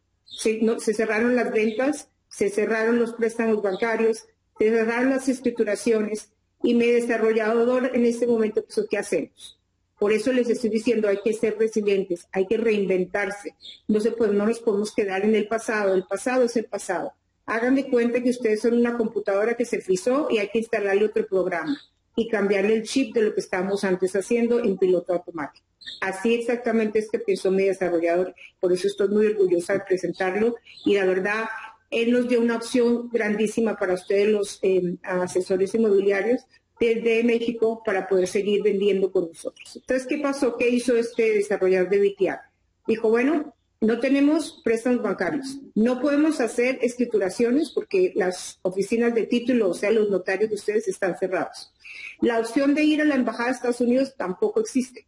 las ventas, se cerraron los préstamos bancarios, se cerraron las escrituraciones y mi desarrollador en este momento, pues, ¿qué hacemos? Por eso les estoy diciendo, hay que ser resilientes, hay que reinventarse. No nos podemos quedar en el pasado es el pasado. Hagan de cuenta que ustedes son una computadora que se frizó y hay que instalarle otro programa y cambiarle el chip de lo que estábamos antes haciendo en piloto automático. Así exactamente es que pensó mi desarrollador, por eso estoy muy orgullosa de presentarlo y la verdad, él nos dio una opción grandísima para ustedes los asesores inmobiliarios desde México para poder seguir vendiendo con nosotros. Entonces, ¿qué pasó? ¿Qué hizo este desarrollador de BTR? Dijo, bueno, no tenemos préstamos bancarios, no podemos hacer escrituraciones porque las oficinas de título, o sea, los notarios de ustedes están cerrados. La opción de ir a la embajada de Estados Unidos tampoco existe.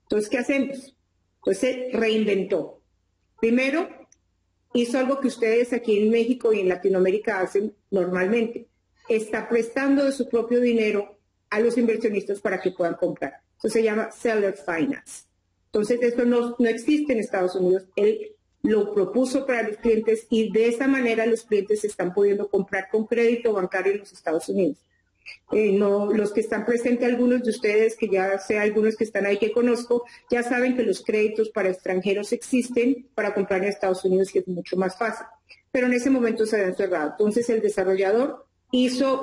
Entonces, ¿qué hacemos? Pues se reinventó. Primero, hizo algo que ustedes aquí en México y en Latinoamérica hacen normalmente. Está prestando de su propio dinero a los inversionistas para que puedan comprar. Eso se llama seller finance. Entonces, esto no existe en Estados Unidos. Él lo propuso para los clientes y de esa manera los clientes están pudiendo comprar con crédito bancario en los Estados Unidos. No, los que están presentes, algunos de ustedes, que ya sé, algunos que están ahí que conozco, ya saben que los créditos para extranjeros existen para comprar en Estados Unidos, que es mucho más fácil. Pero en ese momento se habían cerrado. Entonces el desarrollador hizo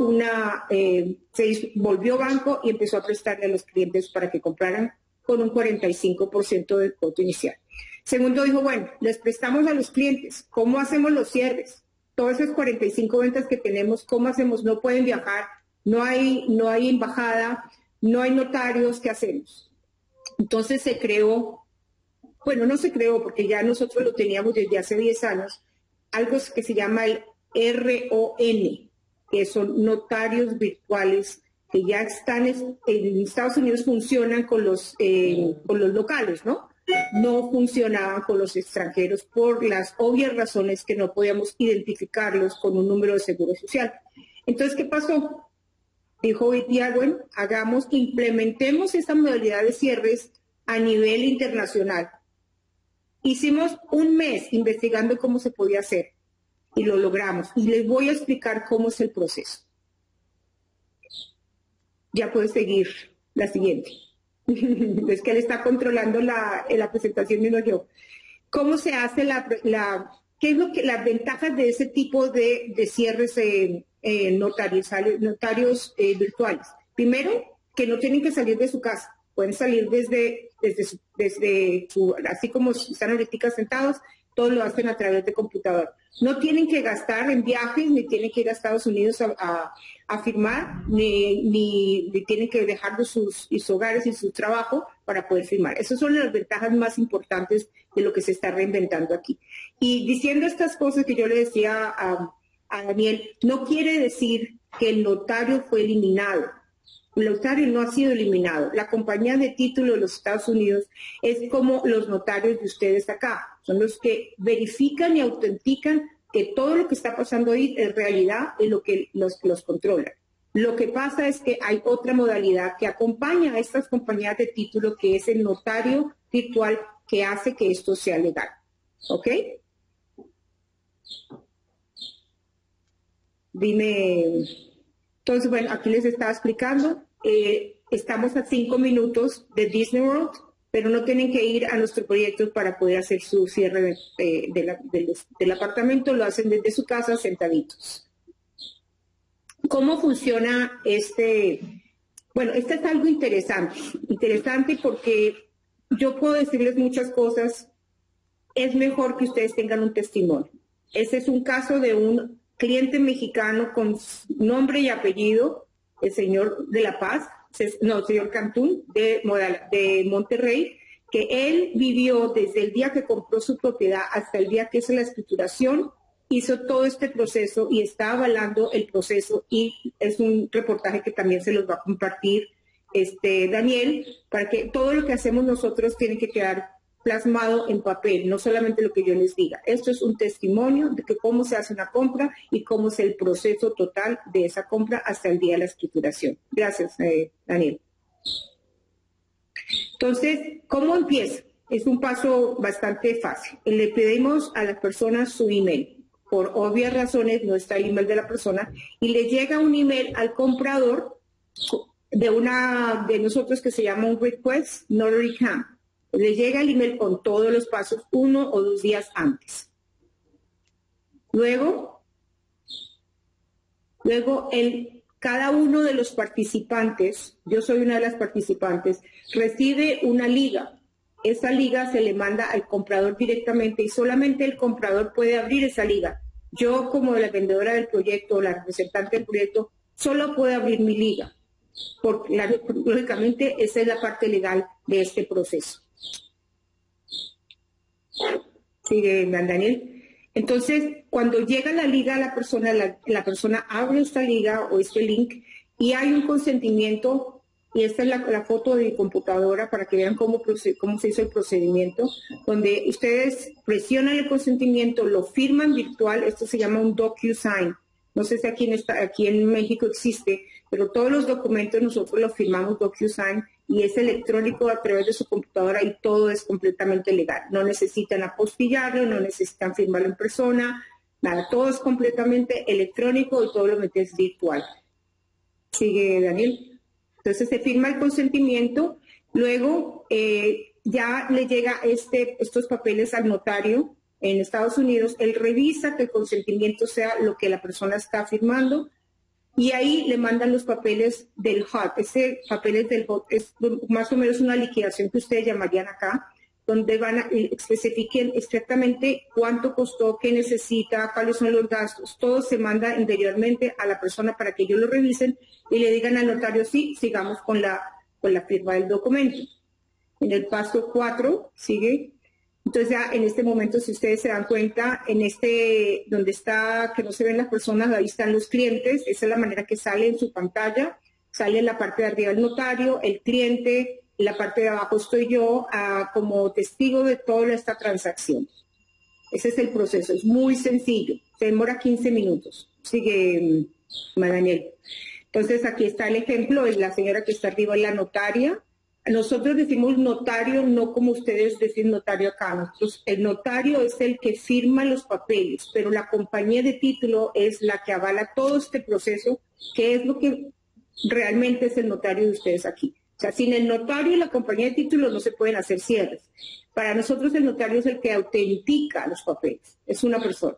volvió banco y empezó a prestarle a los clientes para que compraran con un 45% del costo inicial. Segundo, dijo, bueno, les prestamos a los clientes. ¿Cómo hacemos los cierres? Todas esas 45 ventas que tenemos, ¿cómo hacemos? No pueden viajar. No hay embajada, no hay notarios, ¿qué hacemos? Entonces se creó, bueno, no se creó porque ya nosotros lo teníamos desde hace 10 años, algo que se llama el RON, que son notarios virtuales que ya están en Estados Unidos, funcionan con los locales, ¿no? No funcionaban con los extranjeros por las obvias razones que no podíamos identificarlos con un número de seguro social. Entonces, ¿qué pasó? Dijo BTR, bueno, implementemos esta modalidad de cierres a nivel internacional. Hicimos un mes investigando cómo se podía hacer y lo logramos. Y les voy a explicar cómo es el proceso. Ya puedes seguir la siguiente. Es que él está controlando la presentación y no yo. ¿Cómo se hace qué es las ventajas de ese tipo de cierres notarios virtuales? Primero, que no tienen que salir de su casa, pueden salir desde así como están ahorita sentados, todo lo hacen a través de computador. No tienen que gastar en viajes, ni tienen que ir a Estados Unidos a firmar, ni tienen que dejar sus hogares y su trabajo para poder firmar. Esas son las ventajas más importantes de lo que se está reinventando aquí. Y diciendo estas cosas que yo le decía a Daniel, no quiere decir que el notario fue eliminado. El notario no ha sido eliminado. La compañía de título de los Estados Unidos es como los notarios de ustedes acá. Son los que verifican y autentican que todo lo que está pasando ahí es realidad y lo que los controla. Lo que pasa es que hay otra modalidad que acompaña a estas compañías de título, que es el notario virtual, que hace que esto sea legal. ¿Ok? Dime. Entonces, bueno, aquí les estaba explicando. Estamos a 5 minutos de Disney World, pero no tienen que ir a nuestro proyecto para poder hacer su cierre del apartamento. Lo hacen desde su casa sentaditos. ¿Cómo funciona Bueno, este es algo interesante porque yo puedo decirles muchas cosas. Es mejor que ustedes tengan un testimonio. Ese es un caso de un cliente mexicano con nombre y apellido, el señor de La Paz, señor Cantún, de Monterrey, que él vivió desde el día que compró su propiedad hasta el día que hizo la escrituración, hizo todo este proceso y está avalando el proceso, y es un reportaje que también se los va a compartir Daniel, para que todo lo que hacemos nosotros tiene que quedar plasmado en papel, no solamente lo que yo les diga. Esto es un testimonio de que cómo se hace una compra y cómo es el proceso total de esa compra hasta el día de la escrituración. Gracias, Daniel. Entonces, ¿cómo empieza? Es un paso bastante fácil. Le pedimos a las personas su email. Por obvias razones no está el email de la persona y le llega un email al comprador de nosotros que se llama un request notary camp. Le llega el email con todos los pasos 1 o 2 días antes. Luego cada uno de los participantes, yo soy una de las participantes, recibe una liga esa liga se le manda al comprador directamente y solamente el comprador puede abrir esa liga. Yo, como la vendedora del proyecto o la representante del proyecto, solo puedo abrir mi liga, porque lógicamente esa es la parte legal de este proceso. Sigue, Daniel. Entonces, cuando llega la liga a la persona abre esta liga o este link y hay un consentimiento. Y esta es la foto de mi computadora para que vean cómo se hizo el procedimiento, donde ustedes presionan el consentimiento, lo firman virtual, esto se llama un DocuSign. No sé si aquí en México existe, pero todos los documentos nosotros los firmamos DocuSign y es electrónico a través de su computadora y todo es completamente legal. No necesitan apostillarlo, no necesitan firmarlo en persona, nada, todo es completamente electrónico y todo lo metes virtual. Sigue, Daniel. Entonces se firma el consentimiento, luego ya le llega estos papeles al notario en Estados Unidos, él revisa que el consentimiento sea lo que la persona está firmando y ahí le mandan los papeles del HOT. Ese papeles del HOT es más o menos una liquidación que ustedes llamarían acá, donde van a especifiquen exactamente cuánto costó, qué necesita, cuáles son los gastos. Todo se manda interiormente a la persona para que ellos lo revisen y le digan al notario, sí, sigamos con la firma del documento. En el paso 4, sigue. Entonces ya en este momento, si ustedes se dan cuenta, donde está, que no se ven las personas, ahí están los clientes. Esa es la manera que sale en su pantalla. Sale en la parte de arriba el notario, el cliente, en la parte de abajo estoy yo como testigo de toda esta transacción. Ese es el proceso, es muy sencillo, se demora 15 minutos. Sigue, Daniel. Entonces aquí está el ejemplo, es la señora que está arriba, es la notaria. Nosotros decimos notario, no como ustedes deciden notario acá. Nosotros, el notario es el que firma los papeles, pero la compañía de título es la que avala todo este proceso, que es lo que realmente es el notario de ustedes aquí. O sea, sin el notario y la compañía de títulos no se pueden hacer cierres. Para nosotros el notario es el que autentica los papeles, es una persona,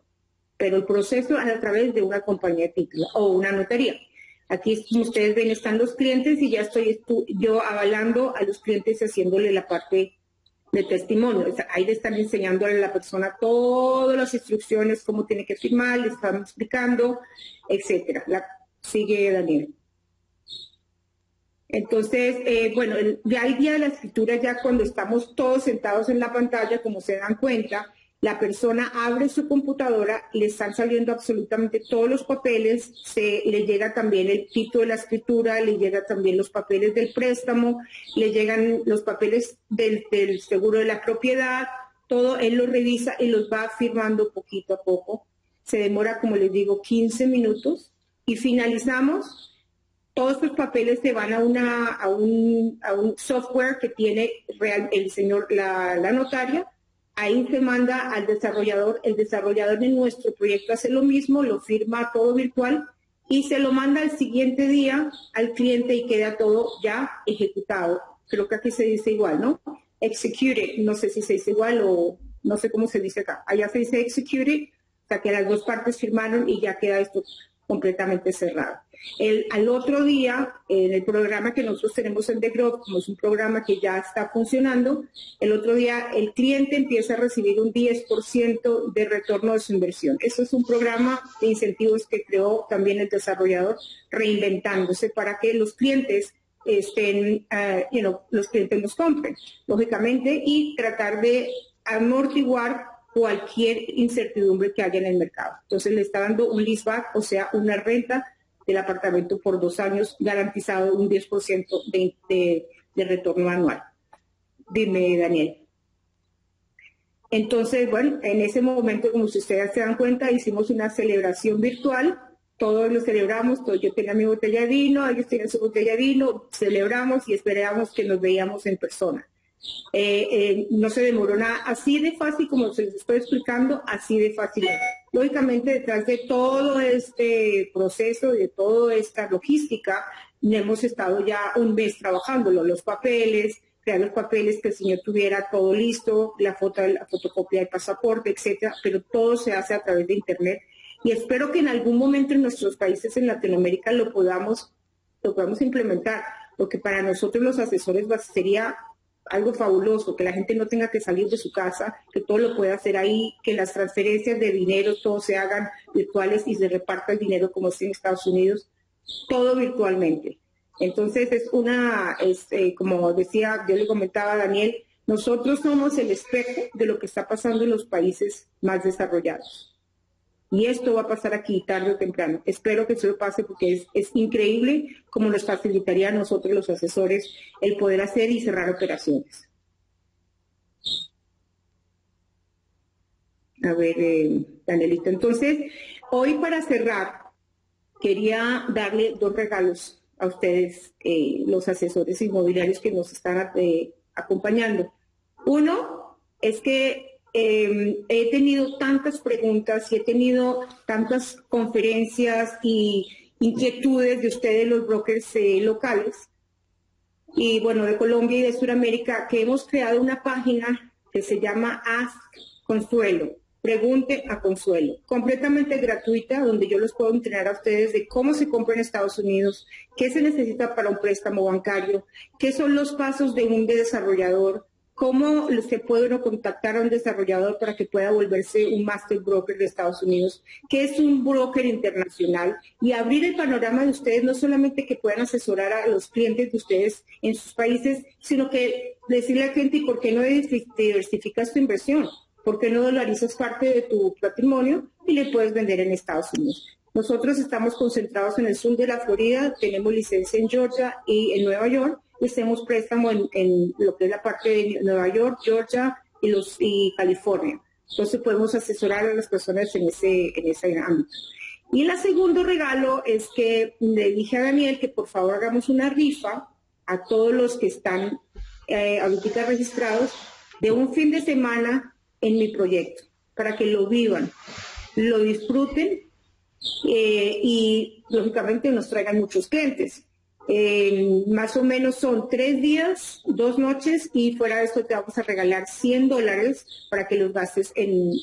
pero el proceso es a través de una compañía de títulos o una notaría. Aquí, como ustedes ven, están los clientes y ya estoy yo avalando a los clientes y haciéndole la parte de testimonio. Ahí le están enseñándole a la persona todas las instrucciones, cómo tiene que firmar, le están explicando, etcétera. Sigue, Daniel. Entonces, bueno, ya el día de la escritura, ya cuando estamos todos sentados en la pantalla, como se dan cuenta, la persona abre su computadora, le están saliendo absolutamente todos los papeles, le llega también el título de la escritura, le llega también los papeles del préstamo, le llegan los papeles del seguro de la propiedad, todo él lo revisa y los va firmando poquito a poco. Se demora, como les digo, 15 minutos y finalizamos. Todos estos papeles se van a un software que tiene la notaria. Ahí se manda al desarrollador. El desarrollador de nuestro proyecto hace lo mismo, lo firma todo virtual y se lo manda al siguiente día al cliente y queda todo ya ejecutado. Creo que aquí se dice igual, ¿no? Executed, no sé si se dice igual o no sé cómo se dice acá. Allá se dice executed, o sea que las dos partes firmaron y ya queda esto completamente cerrado. Al otro día, en el programa que nosotros tenemos en The Growth, como es un programa que ya está funcionando, el otro día el cliente empieza a recibir un 10% de retorno de su inversión. Eso es un programa de incentivos que creó también el desarrollador, reinventándose para que los clientes los clientes los compren, lógicamente, y tratar de amortiguar cualquier incertidumbre que haya en el mercado. Entonces le está dando un leaseback, o sea, una renta del apartamento por 2 años, garantizado un 10% de retorno anual. Dime, Daniel. Entonces, bueno, en ese momento, como si ustedes se dan cuenta, hicimos una celebración virtual, todos lo celebramos, yo tenía mi botella de vino, ellos tenían su botella de vino, celebramos y esperábamos que nos veíamos en persona. No se demoró nada, así de fácil como se les estoy explicando, así de fácil. Lógicamente, detrás de todo este proceso y de toda esta logística, hemos estado ya un mes trabajándolo, los papeles, crear los papeles, que el señor tuviera todo listo, la fotocopia del pasaporte, etcétera, pero todo se hace a través de Internet. Y espero que en algún momento en nuestros países en Latinoamérica lo podamos implementar, porque para nosotros los asesores sería algo fabuloso, que la gente no tenga que salir de su casa, que todo lo pueda hacer ahí, que las transferencias de dinero todos se hagan virtuales y se reparta el dinero como es en Estados Unidos, todo virtualmente. Entonces como decía, yo le comentaba a Daniel, nosotros somos el espejo de lo que está pasando en los países más desarrollados. Y esto va a pasar aquí tarde o temprano. Espero que eso lo pase porque es increíble cómo nos facilitaría a nosotros los asesores el poder hacer y cerrar operaciones. A ver, Danielita. Entonces, hoy para cerrar, quería darle 2 regalos a ustedes, los asesores inmobiliarios que nos están acompañando. Uno es que he tenido tantas preguntas y he tenido tantas conferencias y inquietudes de ustedes, los brokers locales, y bueno, de Colombia y de Sudamérica, que hemos creado una página que se llama Ask Consuelo. Pregunte a Consuelo, completamente gratuita, donde yo los puedo entrenar a ustedes de cómo se compra en Estados Unidos, qué se necesita para un préstamo bancario, qué son los pasos de un desarrollador, cómo se puede uno contactar a un desarrollador para que pueda volverse un master broker de Estados Unidos, qué es un broker internacional, y abrir el panorama de ustedes, no solamente que puedan asesorar a los clientes de ustedes en sus países, sino que decirle al cliente, ¿y por qué no diversificas tu inversión? ¿Por qué no dolarizas parte de tu patrimonio y le puedes vender en Estados Unidos? Nosotros estamos concentrados en el sur de la Florida, tenemos licencia en Georgia y en Nueva York, y hacemos préstamo en lo que es la parte de Nueva York, Georgia y California. Entonces podemos asesorar a las personas en ese ámbito. Y el segundo regalo es que le dije a Daniel que por favor hagamos una rifa a todos los que están ahorita registrados de un fin de semana en mi proyecto, para que lo vivan, lo disfruten y lógicamente nos traigan muchos clientes. Más o menos son 3 días, 2 noches, y fuera de esto te vamos a regalar $100 para que los gastes en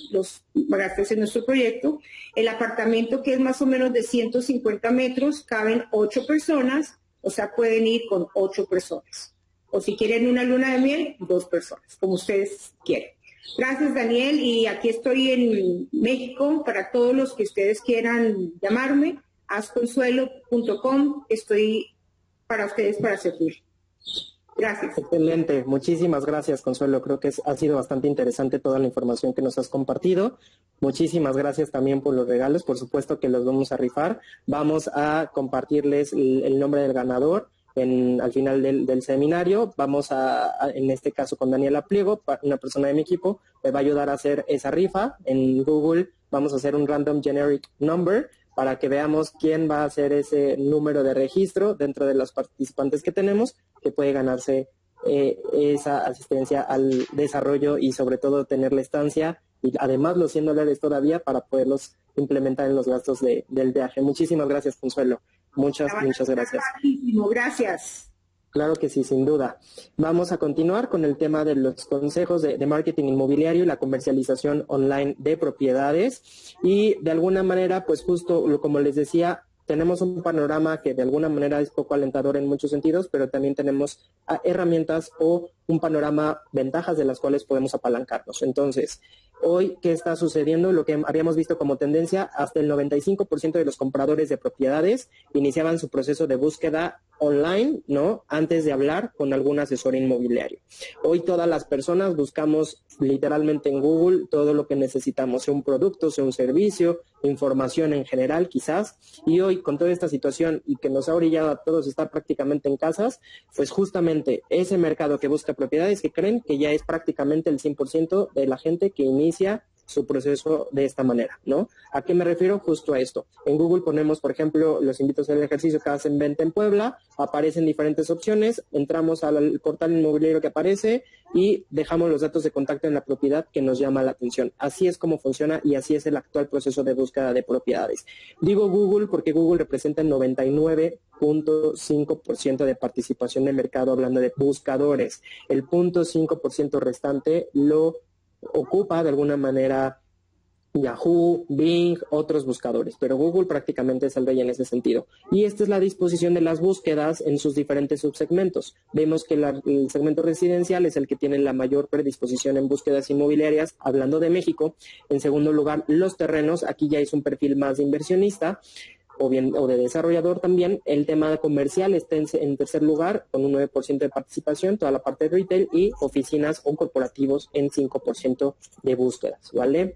nuestro proyecto. El apartamento, que es más o menos de 150 metros, caben 8 personas, o sea, pueden ir con 8 personas. O si quieren una luna de miel, 2 personas, como ustedes quieren. Gracias, Daniel, y aquí estoy en México para todos los que ustedes quieran llamarme, asconsuelo.com, estoy para ustedes para servir. Gracias. Excelente, muchísimas gracias, Consuelo. Creo que ha sido bastante interesante toda la información que nos has compartido. Muchísimas gracias también por los regalos, por supuesto que los vamos a rifar. Vamos a compartirles el nombre del ganador al final del seminario. Vamos en este caso con Daniela Pliego, una persona de mi equipo, me va a ayudar a hacer esa rifa. En Google vamos a hacer un random generic number para que veamos quién va a hacer ese número de registro dentro de los participantes que tenemos, que puede ganarse esa asistencia al desarrollo y sobre todo tener la estancia y además los $100 todavía para poderlos implementar en los gastos del viaje. Muchísimas gracias, Consuelo. Muchas gracias. Gracias. Claro que sí, sin duda. Vamos a continuar con el tema de los consejos de marketing inmobiliario y la comercialización online de propiedades. Y de alguna manera, pues justo como les decía, tenemos un panorama que de alguna manera es poco alentador en muchos sentidos, pero también tenemos herramientas o un panorama, ventajas de las cuales podemos apalancarnos. Entonces, hoy, ¿qué está sucediendo? Lo que habíamos visto como tendencia, hasta el 95% de los compradores de propiedades iniciaban su proceso de búsqueda online, ¿no? Antes de hablar con algún asesor inmobiliario. Hoy todas las personas buscamos literalmente en Google todo lo que necesitamos, sea un producto, sea un servicio, información en general quizás, y hoy con toda esta situación y que nos ha orillado a todos estar prácticamente en casas, pues justamente ese mercado que busca propiedades, que creen que ya es prácticamente el 100% de la gente que inicia su proceso de esta manera, ¿no? ¿A qué me refiero? Justo a esto. En Google ponemos, por ejemplo, los invito a hacer el ejercicio que hacen venta en Puebla, aparecen diferentes opciones, entramos al portal inmobiliario que aparece y dejamos los datos de contacto en la propiedad que nos llama la atención. Así es como funciona y así es el actual proceso de búsqueda de propiedades. Digo Google porque Google representa el 99.5% de participación de mercado hablando de buscadores. El 0.5% restante lo ocupa de alguna manera Yahoo, Bing, otros buscadores, pero Google prácticamente es el rey en ese sentido. Y esta es la disposición de las búsquedas en sus diferentes subsegmentos. Vemos que el segmento residencial es el que tiene la mayor predisposición en búsquedas inmobiliarias, hablando de México. En segundo lugar, los terrenos, aquí ya es un perfil más de inversionista o de desarrollador también. El tema comercial está en tercer lugar con un 9% de participación, toda la parte de retail, y oficinas o corporativos en 5% de búsquedas, ¿vale?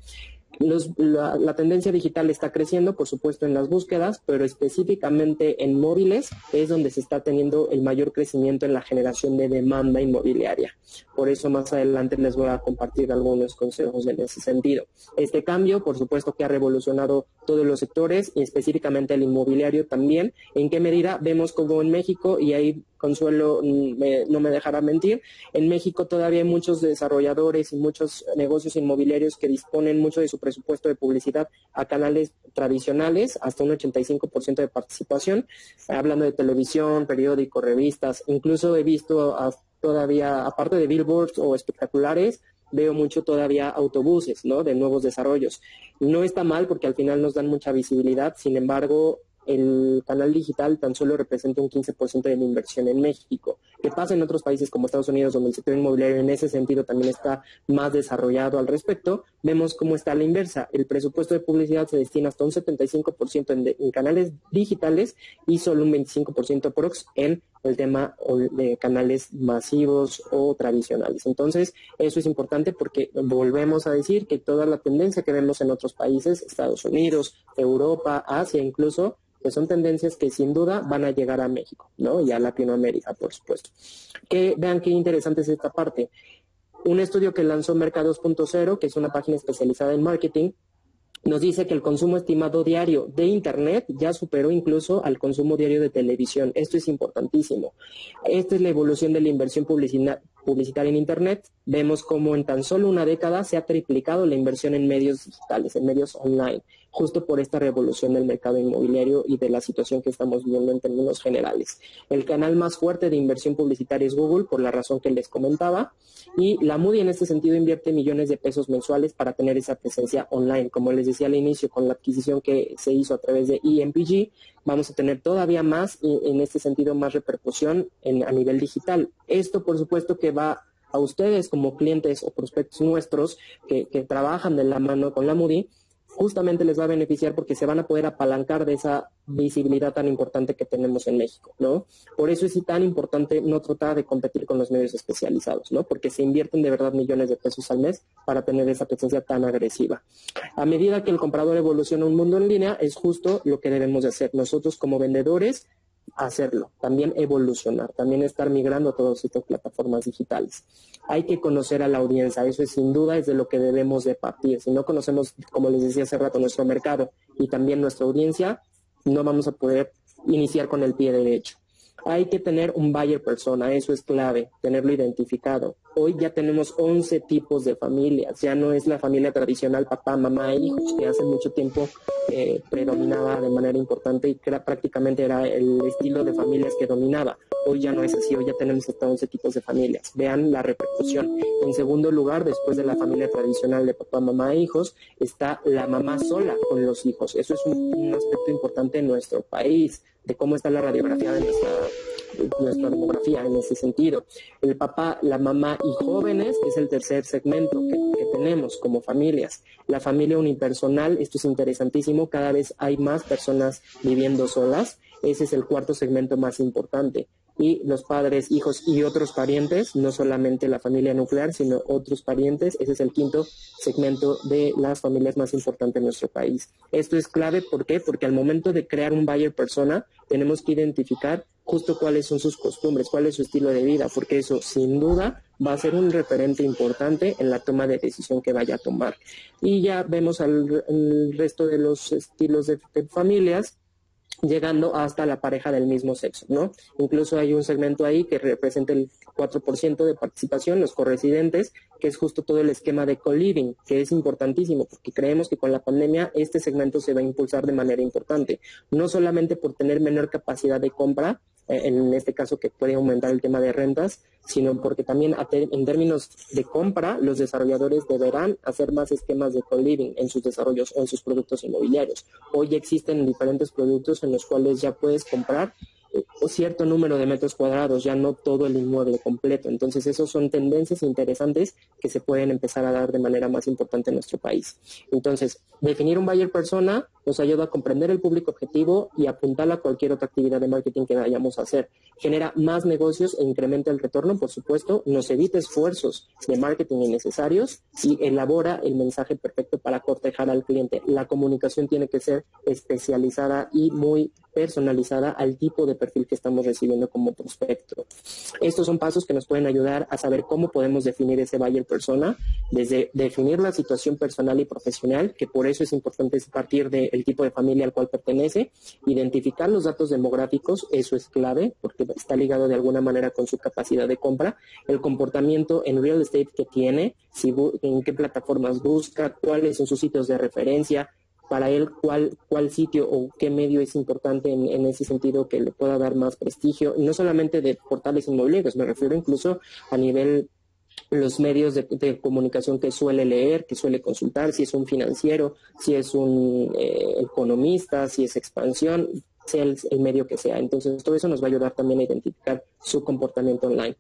La tendencia digital está creciendo, por supuesto, en las búsquedas, pero específicamente en móviles es donde se está teniendo el mayor crecimiento en la generación de demanda inmobiliaria. Por eso más adelante les voy a compartir algunos consejos en ese sentido. Este cambio, por supuesto, que ha revolucionado todos los sectores y específicamente el inmobiliario también. ¿En qué medida? Vemos como en México, y ahí Consuelo no me dejará mentir, en México todavía hay muchos desarrolladores y muchos negocios inmobiliarios que disponen mucho de su presupuesto de publicidad a canales tradicionales, hasta un 85% de participación, hablando de televisión, periódicos, revistas. Incluso he visto todavía, aparte de billboards o espectaculares, veo mucho todavía autobuses, ¿no?, de nuevos desarrollos. No está mal porque al final nos dan mucha visibilidad, sin embargo, el canal digital tan solo representa un 15% de la inversión en México. ¿Qué pasa en otros países como Estados Unidos, donde el sector inmobiliario en ese sentido también está más desarrollado al respecto? Vemos cómo está la inversa. El presupuesto de publicidad se destina hasta un 75% en canales digitales y solo un 25% prox en el tema de canales masivos o tradicionales. Entonces, eso es importante porque volvemos a decir que toda la tendencia que vemos en otros países, Estados Unidos, Europa, Asia incluso, que son tendencias que sin duda van a llegar a México, ¿no? Y a Latinoamérica, por supuesto. Vean qué interesante es esta parte. Un estudio que lanzó Mercados 2.0, que es una página especializada en marketing, nos dice que el consumo estimado diario de Internet ya superó incluso al consumo diario de televisión. Esto es importantísimo. Esta es la evolución de la inversión publicitaria en Internet. Vemos cómo en tan solo una década se ha triplicado la inversión en medios digitales, en medios online, justo por esta revolución del mercado inmobiliario y de la situación que estamos viviendo en términos generales. El canal más fuerte de inversión publicitaria es Google, por la razón que les comentaba, y la Moody en este sentido invierte millones de pesos mensuales para tener esa presencia online. Como les decía al inicio, con la adquisición que se hizo a través de EMPG, vamos a tener todavía más, y en este sentido, más repercusión a nivel digital. Esto, por supuesto, que va a ustedes como clientes o prospectos nuestros que trabajan de la mano con la Moody, justamente les va a beneficiar porque se van a poder apalancar de esa visibilidad tan importante que tenemos en México, ¿no? Por eso es tan importante no tratar de competir con los medios especializados, ¿no? Porque se invierten de verdad millones de pesos al mes para tener esa presencia tan agresiva. A medida que el comprador evoluciona un mundo en línea, es justo lo que debemos de hacer. Nosotros como vendedores, hacerlo, también evolucionar, también estar migrando a todas estas plataformas digitales. Hay que conocer a la audiencia, eso es sin duda es de lo que debemos de partir. Si no conocemos, como les decía hace rato, nuestro mercado y también nuestra audiencia, no vamos a poder iniciar con el pie derecho. Hay que tener un buyer persona, eso es clave, tenerlo identificado. Hoy ya tenemos 11 tipos de familias, ya no es la familia tradicional, papá, mamá e hijos, que hace mucho tiempo predominaba de manera importante y que prácticamente era el estilo de familias que dominaba. Hoy ya no es así, hoy ya tenemos hasta 11 tipos de familias. Vean la repercusión. En segundo lugar, después de la familia tradicional de papá, mamá e hijos, está la mamá sola con los hijos. Eso es un aspecto importante en nuestro país, de cómo está la radiografía de nuestra demografía en ese sentido. El papá, la mamá y jóvenes es el tercer segmento que tenemos como familias. La familia unipersonal, esto es interesantísimo, cada vez hay más personas viviendo solas. Ese es el cuarto segmento más importante. Y los padres, hijos y otros parientes, no solamente la familia nuclear, sino otros parientes, ese es el quinto segmento de las familias más importantes en nuestro país. Esto es clave, ¿por qué? Porque al momento de crear un buyer persona, tenemos que identificar justo cuáles son sus costumbres, cuál es su estilo de vida, porque eso sin duda va a ser un referente importante en la toma de decisión que vaya a tomar. Y ya vemos el resto de los estilos de familias, llegando hasta la pareja del mismo sexo, ¿no? Incluso hay un segmento ahí que representa el 4% de participación, los corresidentes, que es justo todo el esquema de co-living, que es importantísimo, porque creemos que con la pandemia este segmento se va a impulsar de manera importante, no solamente por tener menor capacidad de compra, en este caso que puede aumentar el tema de rentas, sino porque también en términos de compra, los desarrolladores deberán hacer más esquemas de co-living en sus desarrollos o en sus productos inmobiliarios. Hoy existen diferentes productos en los cuales ya puedes comprar cierto número de metros cuadrados, ya no todo el inmueble completo. Entonces, esos son tendencias interesantes que se pueden empezar a dar de manera más importante en nuestro país. Entonces, definir un buyer persona nos ayuda a comprender el público objetivo y apuntar a cualquier otra actividad de marketing que vayamos a hacer. Genera más negocios e incrementa el retorno, por supuesto, nos evita esfuerzos de marketing innecesarios y elabora el mensaje perfecto para cortejar al cliente. La comunicación tiene que ser especializada y muy personalizada al tipo de perfil que estamos recibiendo como prospecto. Estos son pasos que nos pueden ayudar a saber cómo podemos definir ese buyer persona, desde definir la situación personal y profesional, que por eso es importante partir del tipo de familia al cual pertenece, identificar los datos demográficos, eso es clave, porque está ligado de alguna manera con su capacidad de compra, el comportamiento en real estate que tiene, en qué plataformas busca, cuáles son sus sitios de referencia, para él cuál sitio o qué medio es importante en ese sentido que le pueda dar más prestigio, y no solamente de portales inmobiliarios, me refiero incluso a nivel los medios de comunicación que suele leer, que suele consultar, si es un financiero, si es un economista, si es expansión, sea el medio que sea. Entonces, todo eso nos va a ayudar también a identificar su comportamiento online.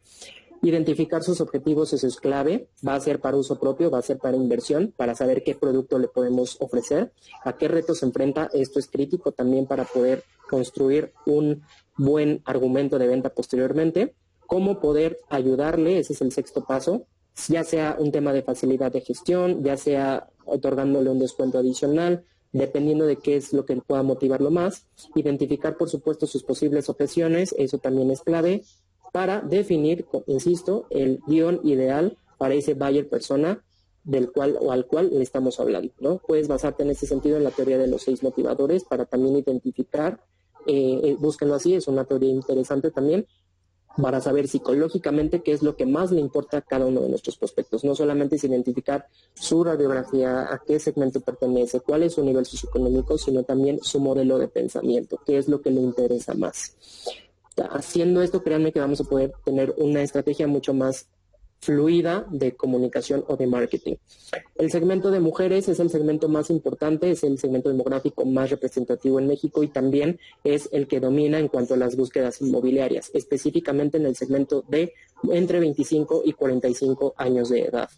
Identificar sus objetivos, eso es clave, va a ser para uso propio, va a ser para inversión, para saber qué producto le podemos ofrecer, a qué retos se enfrenta, esto es crítico también para poder construir un buen argumento de venta posteriormente, cómo poder ayudarle, ese es el sexto paso, ya sea un tema de facilidad de gestión, ya sea otorgándole un descuento adicional, dependiendo de qué es lo que pueda motivarlo más, identificar por supuesto sus posibles objeciones, eso también es clave, para definir, insisto, el guión ideal para ese buyer persona del cual o al cual le estamos hablando, ¿no? Puedes basarte en ese sentido en la teoría de los 6 motivadores para también identificar, búsquenlo así, es una teoría interesante también, para saber psicológicamente qué es lo que más le importa a cada uno de nuestros prospectos. No solamente es identificar su radiografía, a qué segmento pertenece, cuál es su nivel socioeconómico, sino también su modelo de pensamiento, qué es lo que le interesa más. Haciendo esto, créanme que vamos a poder tener una estrategia mucho más fluida de comunicación o de marketing. El segmento de mujeres es el segmento más importante, es el segmento demográfico más representativo en México y también es el que domina en cuanto a las búsquedas inmobiliarias, específicamente en el segmento de entre 25 y 45 años de edad.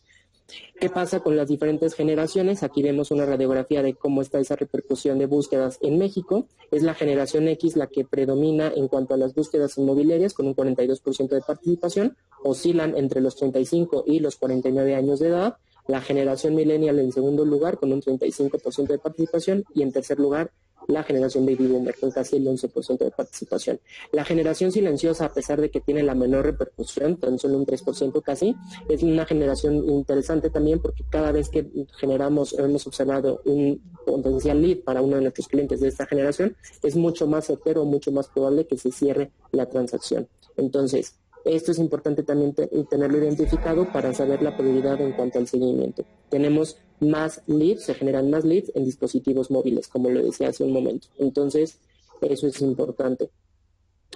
¿Qué pasa con las diferentes generaciones? Aquí vemos una radiografía de cómo está esa repercusión de búsquedas en México. Es la generación X la que predomina en cuanto a las búsquedas inmobiliarias con un 42% de participación. Oscilan entre los 35 y los 49 años de edad. La generación millennial en segundo lugar con un 35% de participación y en tercer lugar la generación baby boomer con casi el 11% de participación. La generación silenciosa, a pesar de que tiene la menor repercusión, tan solo un 3% casi, es una generación interesante también porque cada vez que hemos observado un potencial lead para uno de nuestros clientes de esta generación, es mucho más certero, mucho más probable que se cierre la transacción. Entonces, esto es importante también tenerlo identificado para saber la prioridad en cuanto al seguimiento. Tenemos más leads, se generan más leads en dispositivos móviles, como lo decía hace un momento. Entonces, eso es importante.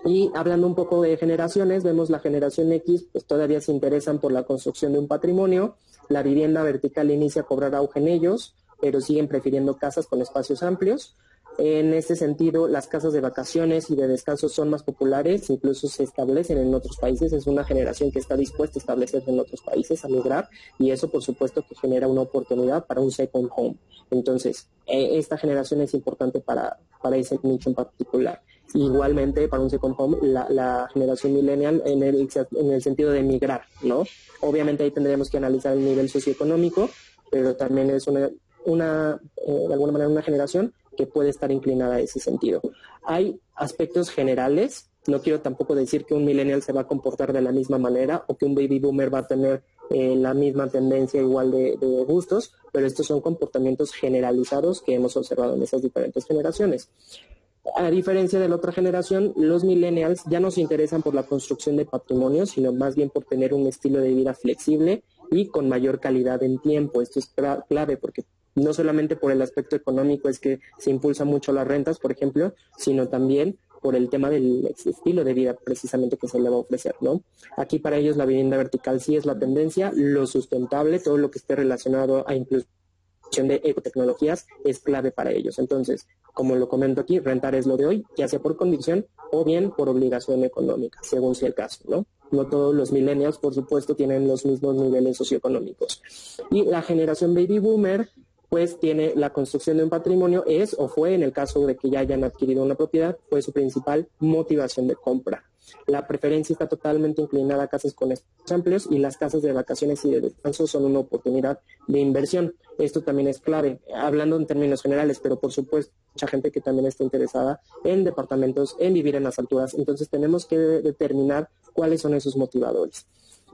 Y hablando un poco de generaciones, vemos la generación X, pues todavía se interesan por la construcción de un patrimonio. La vivienda vertical inicia a cobrar auge en ellos, pero siguen prefiriendo casas con espacios amplios. En este sentido, las casas de vacaciones y de descanso son más populares, incluso se establecen en otros países. Es una generación que está dispuesta a establecerse en otros países, a migrar, y eso por supuesto que genera una oportunidad para un second home. Entonces, esta generación es importante para ese nicho en particular. Igualmente, para un second home, la generación millennial en el sentido de migrar, ¿no? Obviamente ahí tendríamos que analizar el nivel socioeconómico, pero también es de alguna manera una generación que puede estar inclinada a ese sentido. Hay aspectos generales, no quiero tampoco decir que un millennial se va a comportar de la misma manera o que un baby boomer va a tener la misma tendencia igual de gustos, pero estos son comportamientos generalizados que hemos observado en esas diferentes generaciones. A diferencia de la otra generación, los millennials ya no se interesan por la construcción de patrimonio, sino más bien por tener un estilo de vida flexible y con mayor calidad en tiempo. Esto es clave porque no solamente por el aspecto económico es que se impulsa mucho las rentas, por ejemplo, sino también por el tema del estilo de vida precisamente que se le va a ofrecer, ¿no? Aquí para ellos la vivienda vertical sí es la tendencia, lo sustentable, todo lo que esté relacionado a inclusión de ecotecnologías es clave para ellos. Entonces, como lo comento aquí, rentar es lo de hoy, ya sea por convicción o bien por obligación económica, según sea el caso, ¿no? No todos los millennials, por supuesto, tienen los mismos niveles socioeconómicos. Y la generación baby boomer, pues tiene la construcción de un patrimonio, es o fue, en el caso de que ya hayan adquirido una propiedad, fue su principal motivación de compra. La preferencia está totalmente inclinada a casas con espacios amplios y las casas de vacaciones y de descanso son una oportunidad de inversión. Esto también es clave, hablando en términos generales, pero por supuesto mucha gente que también está interesada en departamentos, en vivir en las alturas. Entonces tenemos que determinar cuáles son esos motivadores.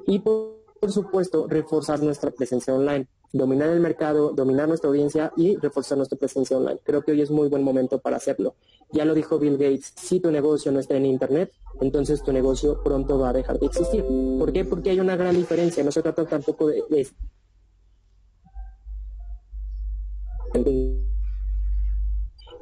Y por supuesto, reforzar nuestra presencia online, dominar el mercado, dominar nuestra audiencia y reforzar nuestra presencia online. Creo que hoy es muy buen momento para hacerlo. Ya lo dijo Bill Gates, si tu negocio no está en Internet, entonces tu negocio pronto va a dejar de existir. ¿Por qué? Porque hay una gran diferencia. No se trata tampoco de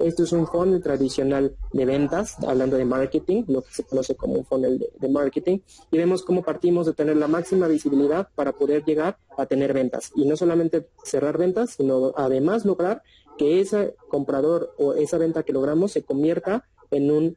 esto es un funnel tradicional de ventas, hablando de marketing, lo que se conoce como un funnel de marketing, y vemos cómo partimos de tener la máxima visibilidad para poder llegar a tener ventas. Y no solamente cerrar ventas, sino además lograr que ese comprador o esa venta que logramos se convierta en un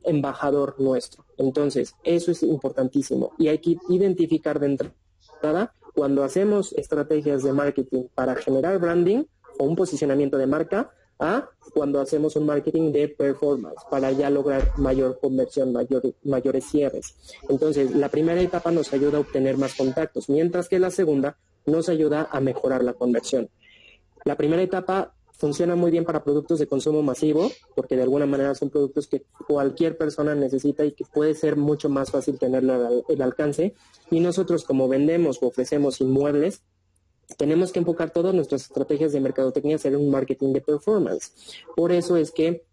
embajador nuestro. Entonces, eso es importantísimo. Y hay que identificar de entrada, cuando hacemos estrategias de marketing para generar branding o un posicionamiento de marca, a cuando hacemos un marketing de performance para ya lograr mayor conversión, mayores cierres. Entonces, la primera etapa nos ayuda a obtener más contactos, mientras que la segunda nos ayuda a mejorar la conversión. La primera etapa funciona muy bien para productos de consumo masivo, porque de alguna manera son productos que cualquier persona necesita y que puede ser mucho más fácil tenerlo al alcance. Y nosotros, como vendemos o ofrecemos inmuebles, tenemos que enfocar todas nuestras estrategias de mercadotecnia a hacer un marketing de performance. Por eso es que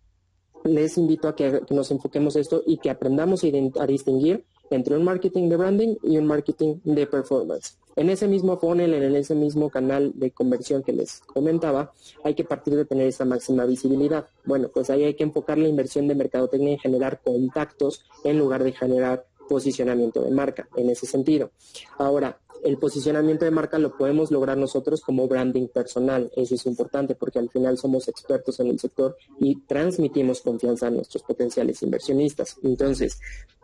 les invito a que nos enfoquemos esto y que aprendamos a distinguir entre un marketing de branding y un marketing de performance. En ese mismo funnel, en ese mismo canal de conversión que les comentaba, hay que partir de tener esa máxima visibilidad. Bueno, pues ahí hay que enfocar la inversión de mercadotecnia en generar contactos en lugar de generar posicionamiento de marca, en ese sentido. Ahora, el posicionamiento de marca lo podemos lograr nosotros como branding personal. Eso es importante porque al final somos expertos en el sector y transmitimos confianza a nuestros potenciales inversionistas. Entonces,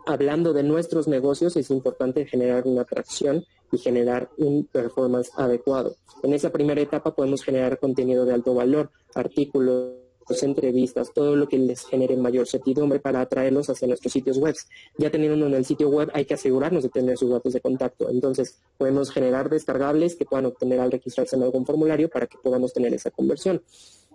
hablando de nuestros negocios, es importante generar una atracción y generar un performance adecuado. En esa primera etapa podemos generar contenido de alto valor, artículos, entrevistas, todo lo que les genere mayor certidumbre para atraerlos hacia nuestros sitios web. Ya teniendo en el sitio web hay que asegurarnos de tener sus datos de contacto. Entonces podemos generar descargables que puedan obtener al registrarse en algún formulario para que podamos tener esa conversión.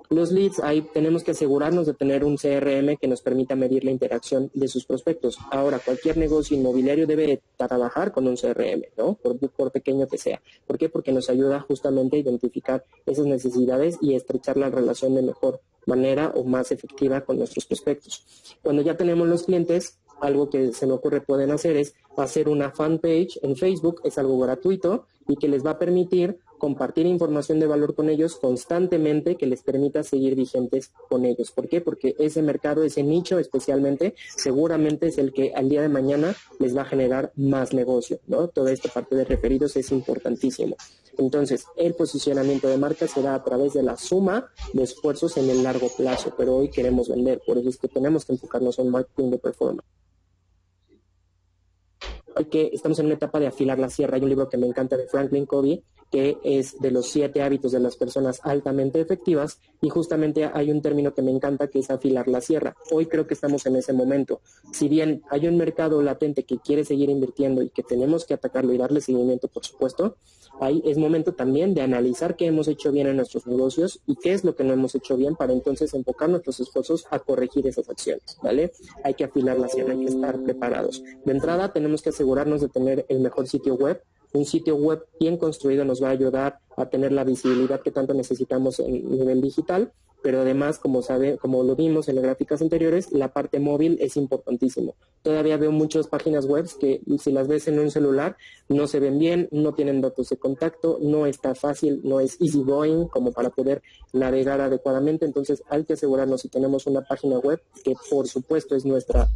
Los leads, ahí tenemos que asegurarnos de tener un CRM que nos permita medir la interacción de sus prospectos. Ahora, cualquier negocio inmobiliario debe trabajar con un CRM, ¿no? Por pequeño que sea. ¿Por qué? Porque nos ayuda justamente a identificar esas necesidades y estrechar la relación de mejor manera o más efectiva con nuestros prospectos. Cuando ya tenemos los clientes, algo que se me ocurre pueden hacer es hacer una fanpage en Facebook, es algo gratuito y que les va a permitir compartir información de valor con ellos constantemente que les permita seguir vigentes con ellos. ¿Por qué? Porque ese mercado, ese nicho especialmente, seguramente es el que al día de mañana les va a generar más negocio, ¿no? Toda esta parte de referidos es importantísimo. Entonces, el posicionamiento de marca se da a través de la suma de esfuerzos en el largo plazo, pero hoy queremos vender, por eso es que tenemos que enfocarnos en marketing de performance. Que estamos en una etapa de afilar la sierra. Hay un libro que me encanta de Franklin Covey, que es de los 7 hábitos de las personas altamente efectivas, y justamente hay un término que me encanta que es afilar la sierra. Hoy creo que estamos en ese momento. Si bien hay un mercado latente que quiere seguir invirtiendo y que tenemos que atacarlo y darle seguimiento, por supuesto, ahí es momento también de analizar qué hemos hecho bien en nuestros negocios y qué es lo que no hemos hecho bien para entonces enfocar nuestros esfuerzos a corregir esas acciones, ¿vale? Hay que afilar la sierra, hay que estar preparados. De entrada tenemos que asegurarnos de tener el mejor sitio web. Un sitio web bien construido nos va a ayudar a tener la visibilidad que tanto necesitamos en nivel digital, pero además, como lo vimos en las gráficas anteriores, la parte móvil es importantísimo. Todavía veo muchas páginas web que si las ves en un celular no se ven bien, no tienen datos de contacto, no está fácil, no es easygoing como para poder navegar adecuadamente. Entonces hay que asegurarnos, si tenemos una página web, que por supuesto es nuestra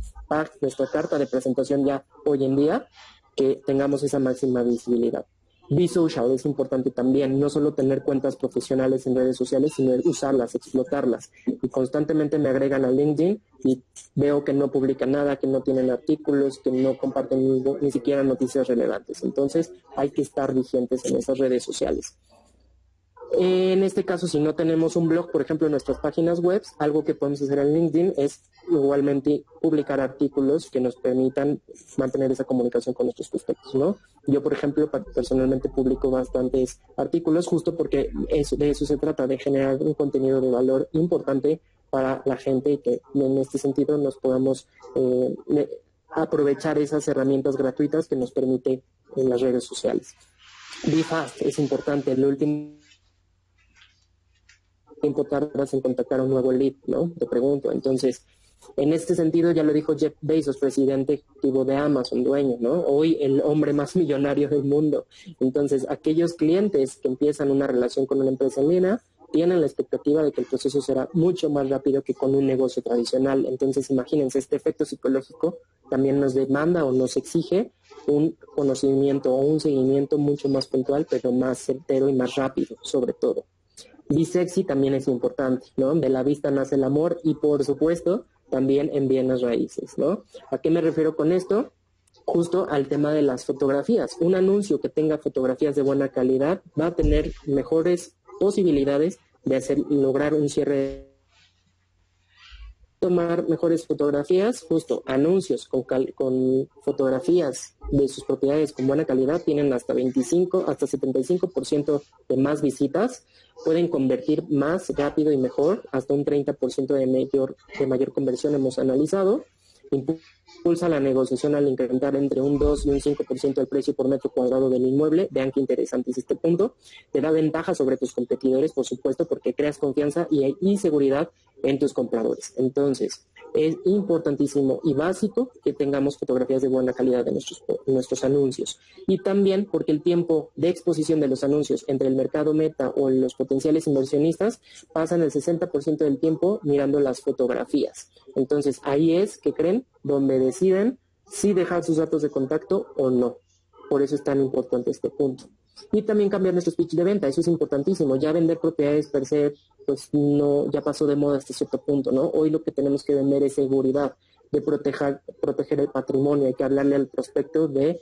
carta de presentación ya hoy en día, que tengamos esa máxima visibilidad. Be social es importante también, no solo tener cuentas profesionales en redes sociales, sino usarlas, explotarlas. Y constantemente me agregan a LinkedIn y veo que no publican nada, que no tienen artículos, que no comparten ni siquiera noticias relevantes. Entonces hay que estar vigentes en esas redes sociales. En este caso, si no tenemos un blog, por ejemplo, en nuestras páginas web, algo que podemos hacer en LinkedIn es igualmente publicar artículos que nos permitan mantener esa comunicación con nuestros prospectos, ¿no? Yo, por ejemplo, personalmente publico bastantes artículos justo porque de eso se trata, de generar un contenido de valor importante para la gente y que en este sentido nos podamos aprovechar esas herramientas gratuitas que nos permite en las redes sociales. Be fast es importante. Lo último tiempo tardas en contactar a un nuevo lead, ¿no? Te pregunto. Entonces, en este sentido, ya lo dijo Jeff Bezos, presidente ejecutivo de Amazon, dueño, ¿no? Hoy el hombre más millonario del mundo. Entonces, aquellos clientes que empiezan una relación con una empresa en línea tienen la expectativa de que el proceso será mucho más rápido que con un negocio tradicional. Entonces, imagínense, este efecto psicológico también nos demanda o nos exige un conocimiento o un seguimiento mucho más puntual, pero más certero y más rápido, sobre todo. Be sexy también es importante, ¿no? De la vista nace el amor y, por supuesto, también en bienes raíces, ¿no? ¿A qué me refiero con esto? Justo al tema de las fotografías. Un anuncio que tenga fotografías de buena calidad va a tener mejores posibilidades de lograr un cierre. Tomar mejores fotografías, justo anuncios con fotografías de sus propiedades con buena calidad tienen hasta 25, hasta 75% de más visitas, pueden convertir más rápido y mejor, hasta un 30% de mayor conversión hemos analizado. Impulsa la negociación al incrementar entre un 2 y un 5% el precio por metro cuadrado del inmueble. Vean qué interesante es este punto. Te da ventaja sobre tus competidores, por supuesto, porque creas confianza y seguridad en tus compradores. Entonces, es importantísimo y básico que tengamos fotografías de buena calidad en nuestros anuncios. Y también porque el tiempo de exposición de los anuncios entre el mercado meta o los potenciales inversionistas pasan el 60% del tiempo mirando las fotografías. Entonces, ahí es, que creen, donde deciden si dejar sus datos de contacto o no. Por eso es tan importante este punto. Y también cambiar nuestro speech de venta, eso es importantísimo. Ya vender propiedades per se, pues no, ya pasó de moda hasta cierto punto, ¿no? Hoy lo que tenemos que vender es seguridad, de proteger el patrimonio. Hay que hablarle al prospecto de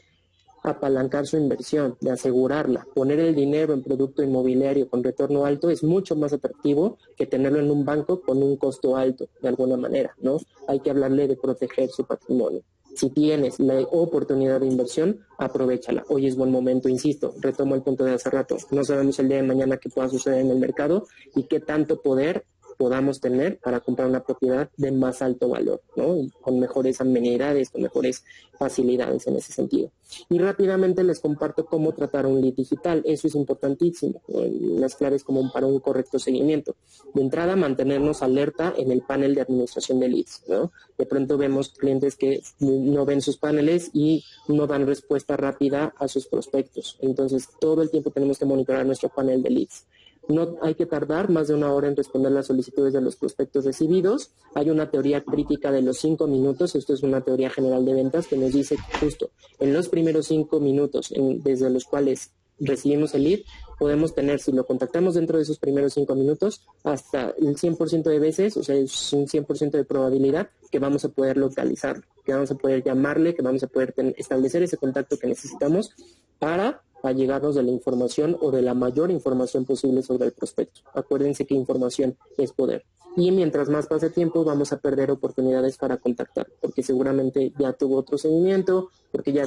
apalancar su inversión, de asegurarla. Poner el dinero en producto inmobiliario con retorno alto es mucho más atractivo que tenerlo en un banco con un costo alto, de alguna manera, ¿no? Hay que hablarle de proteger su patrimonio. Si tienes la oportunidad de inversión, aprovéchala. Hoy es buen momento, insisto, retomo el punto de hace rato. No sabemos el día de mañana qué pueda suceder en el mercado y qué tanto poder podamos tener para comprar una propiedad de más alto valor, ¿no? Y con mejores amenidades, con mejores facilidades en ese sentido. Y rápidamente les comparto cómo tratar un lead digital. Eso es importantísimo, ¿no? Las claves como para un correcto seguimiento. De entrada, mantenernos alerta en el panel de administración de leads, ¿no? De pronto vemos clientes que no ven sus paneles y no dan respuesta rápida a sus prospectos. Entonces, todo el tiempo tenemos que monitorear nuestro panel de leads. No hay que tardar más de 1 hora en responder las solicitudes de los prospectos recibidos. Hay una teoría crítica de los 5 minutos. Esto es una teoría general de ventas que nos dice que justo en los primeros 5 minutos, desde los cuales recibimos el lead, podemos tener, si lo contactamos dentro de esos primeros 5 minutos, hasta el 100% de veces, o sea, es un 100% de probabilidad que vamos a poder localizarlo, que vamos a poder llamarle, que vamos a poder establecer ese contacto que necesitamos para llegarnos de la información o de la mayor información posible sobre el prospecto. Acuérdense que información es poder. Y mientras más pase tiempo, vamos a perder oportunidades para contactar, porque seguramente ya tuvo otro seguimiento, porque ya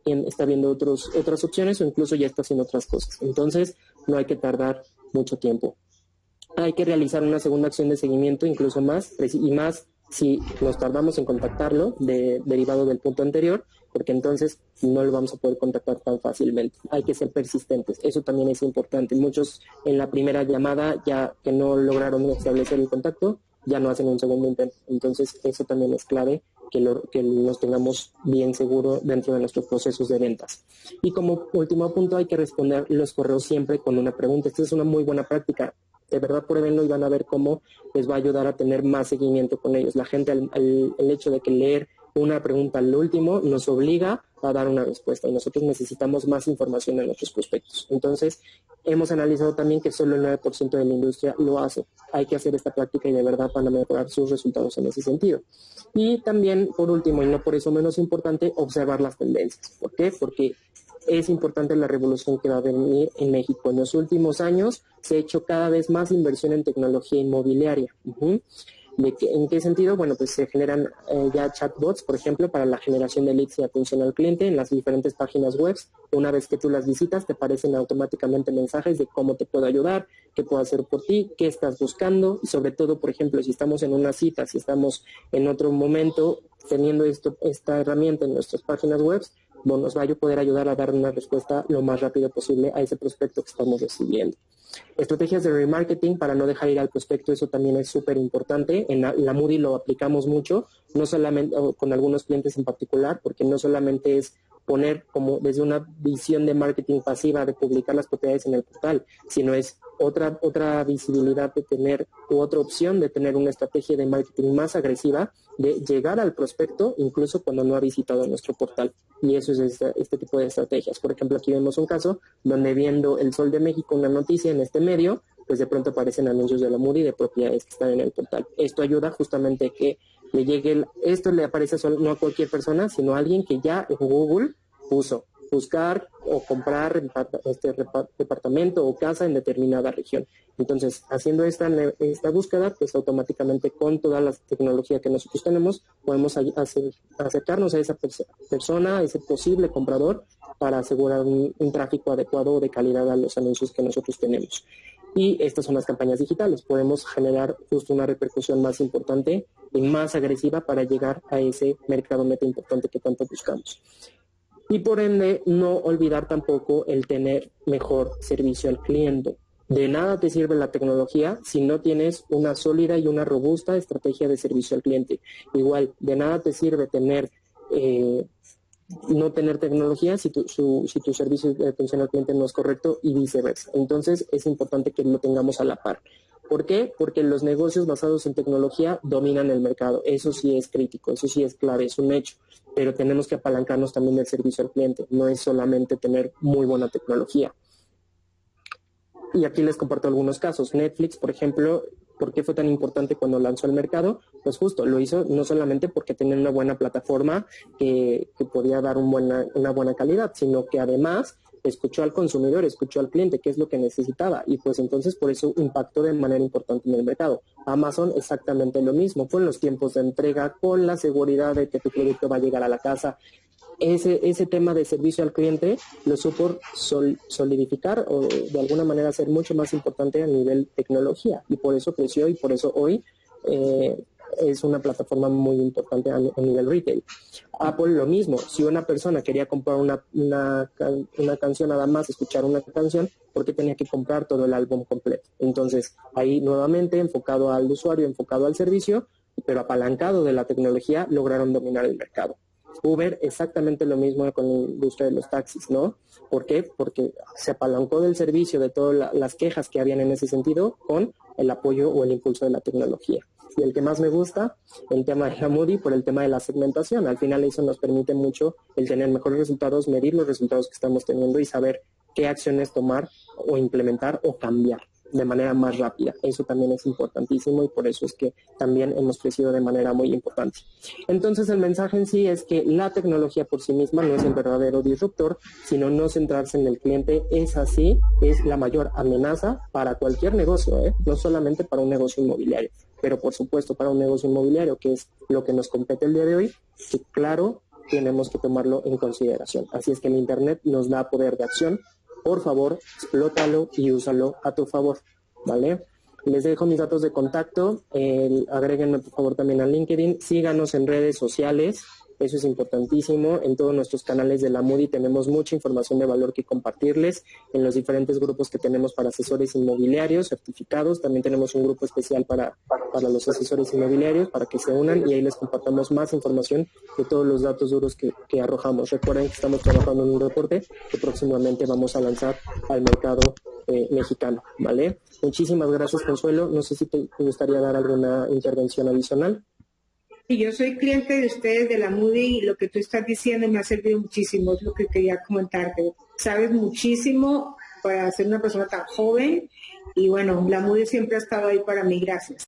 está viendo otras opciones o incluso ya está haciendo otras cosas. Entonces, no hay que tardar mucho tiempo. Hay que realizar una segunda acción de seguimiento, incluso más, y más si nos tardamos en contactarlo, derivado del punto anterior, porque entonces no lo vamos a poder contactar tan fácilmente. Hay que ser persistentes, eso también es importante. Muchos en la primera llamada, ya que no lograron establecer el contacto, ya no hacen un segundo intento. Entonces eso también es clave, que nos tengamos bien seguro dentro de nuestros procesos de ventas. Y como último punto, hay que responder los correos siempre con una pregunta. Esta es una muy buena práctica. De verdad, pruébenlo y van a ver cómo les va a ayudar a tener más seguimiento con ellos. La gente, el hecho de que leer una pregunta al último nos obliga a dar una respuesta, y nosotros necesitamos más información de nuestros prospectos. Entonces, hemos analizado también que solo el 9% de la industria lo hace. Hay que hacer esta práctica y de verdad van a mejorar sus resultados en ese sentido. Y también, por último, y no por eso menos importante, observar las tendencias. ¿Por qué? Porque es importante la revolución que va a venir en México. En los últimos años se ha hecho cada vez más inversión en tecnología inmobiliaria. ¿En qué sentido? Bueno, pues se generan ya chatbots, por ejemplo, para la generación de leads y atención al cliente en las diferentes páginas web. Una vez que tú las visitas, te aparecen automáticamente mensajes de cómo te puedo ayudar, qué puedo hacer por ti, qué estás buscando, y sobre todo, por ejemplo, si estamos en una cita, si estamos en otro momento, teniendo esta herramienta en nuestras páginas web, bueno, nos va a poder ayudar a dar una respuesta lo más rápido posible a ese prospecto que estamos recibiendo. Estrategias de remarketing para no dejar ir al prospecto, eso también es súper importante. En la Moody lo aplicamos mucho, no solamente con algunos clientes en particular, porque no solamente es poner como desde una visión de marketing pasiva de publicar las propiedades en el portal, sino es otra visibilidad de tener, u otra opción de tener una estrategia de marketing más agresiva, de llegar al prospecto incluso cuando no ha visitado nuestro portal. Y eso es este tipo de estrategias. Por ejemplo, aquí vemos un caso donde, viendo El Sol de México una noticia en este medio, pues de pronto aparecen anuncios de la Moody de propiedades que están en el portal. Esto ayuda justamente que le llegue, esto le aparece no a cualquier persona, sino a alguien que ya en Google puso buscar o comprar departamento o casa en determinada región. Entonces, haciendo esta búsqueda, pues automáticamente con toda la tecnología que nosotros tenemos, podemos acercarnos a esa persona, a ese posible comprador, para asegurar un tráfico adecuado o de calidad a los anuncios que nosotros tenemos. Y estas son las campañas digitales. Podemos generar justo una repercusión más importante y más agresiva para llegar a ese mercado meta importante que tanto buscamos. Y por ende, no olvidar tampoco el tener mejor servicio al cliente. De nada te sirve la tecnología si no tienes una sólida y una robusta estrategia de servicio al cliente. Igual, de nada te sirve no tener tecnología si tu servicio de atención al cliente no es correcto, y viceversa. Entonces, es importante que lo tengamos a la par. ¿Por qué? Porque los negocios basados en tecnología dominan el mercado. Eso sí es crítico, eso sí es clave, es un hecho. Pero tenemos que apalancarnos también del servicio al cliente. No es solamente tener muy buena tecnología. Y aquí les comparto algunos casos. Netflix, por ejemplo, ¿por qué fue tan importante cuando lanzó al mercado? Pues justo, lo hizo no solamente porque tenía una buena plataforma que podía dar una buena calidad, sino que además escuchó al consumidor, escuchó al cliente, qué es lo que necesitaba, y pues entonces por eso impactó de manera importante en el mercado. Amazon, exactamente lo mismo, con los tiempos de entrega, con la seguridad de que tu producto va a llegar a la casa. Ese tema de servicio al cliente lo supo solidificar o de alguna manera ser mucho más importante a nivel tecnología, y por eso creció y por eso hoy es una plataforma muy importante a nivel retail. Apple lo mismo, si una persona quería comprar una canción nada más, escuchar una canción, ¿por qué tenía que comprar todo el álbum completo? Entonces ahí nuevamente enfocado al usuario, enfocado al servicio, pero apalancado de la tecnología, lograron dominar el mercado. Uber, exactamente lo mismo con la industria de los taxis, ¿no? ¿Por qué? Porque se apalancó del servicio, de todas las quejas que habían en ese sentido, con el apoyo o el impulso de la tecnología. Y el que más me gusta, el tema de la Moody, por el tema de la segmentación. Al final eso nos permite mucho el tener mejores resultados, medir los resultados que estamos teniendo y saber qué acciones tomar o implementar o cambiar de manera más rápida. Eso también es importantísimo y por eso es que también hemos crecido de manera muy importante. Entonces el mensaje en sí es que la tecnología por sí misma no es el verdadero disruptor, sino no centrarse en el cliente. Es así, es la mayor amenaza para cualquier negocio, no solamente para un negocio inmobiliario, pero por supuesto para un negocio inmobiliario, que es lo que nos compete el día de hoy, que claro, tenemos que tomarlo en consideración. Así es que el Internet nos da poder de acción. Por favor, explótalo y úsalo a tu favor, ¿vale? Les dejo mis datos de contacto, agréguenme por favor también a LinkedIn, síganos en redes sociales, Eso es importantísimo. En todos nuestros canales de la Moody tenemos mucha información de valor que compartirles. En los diferentes grupos que tenemos para asesores inmobiliarios certificados, también tenemos un grupo especial para los asesores inmobiliarios, para que se unan y ahí les compartamos más información de todos los datos duros que arrojamos. Recuerden que estamos trabajando en un reporte que próximamente vamos a lanzar al mercado mexicano, ¿vale? Muchísimas gracias, Consuelo. No sé si te gustaría dar alguna intervención adicional. Y yo soy cliente de ustedes, de la Moody, y lo que tú estás diciendo me ha servido muchísimo, es lo que quería comentarte. Sabes muchísimo para ser una persona tan joven, y bueno, la Moody siempre ha estado ahí para mí. Gracias.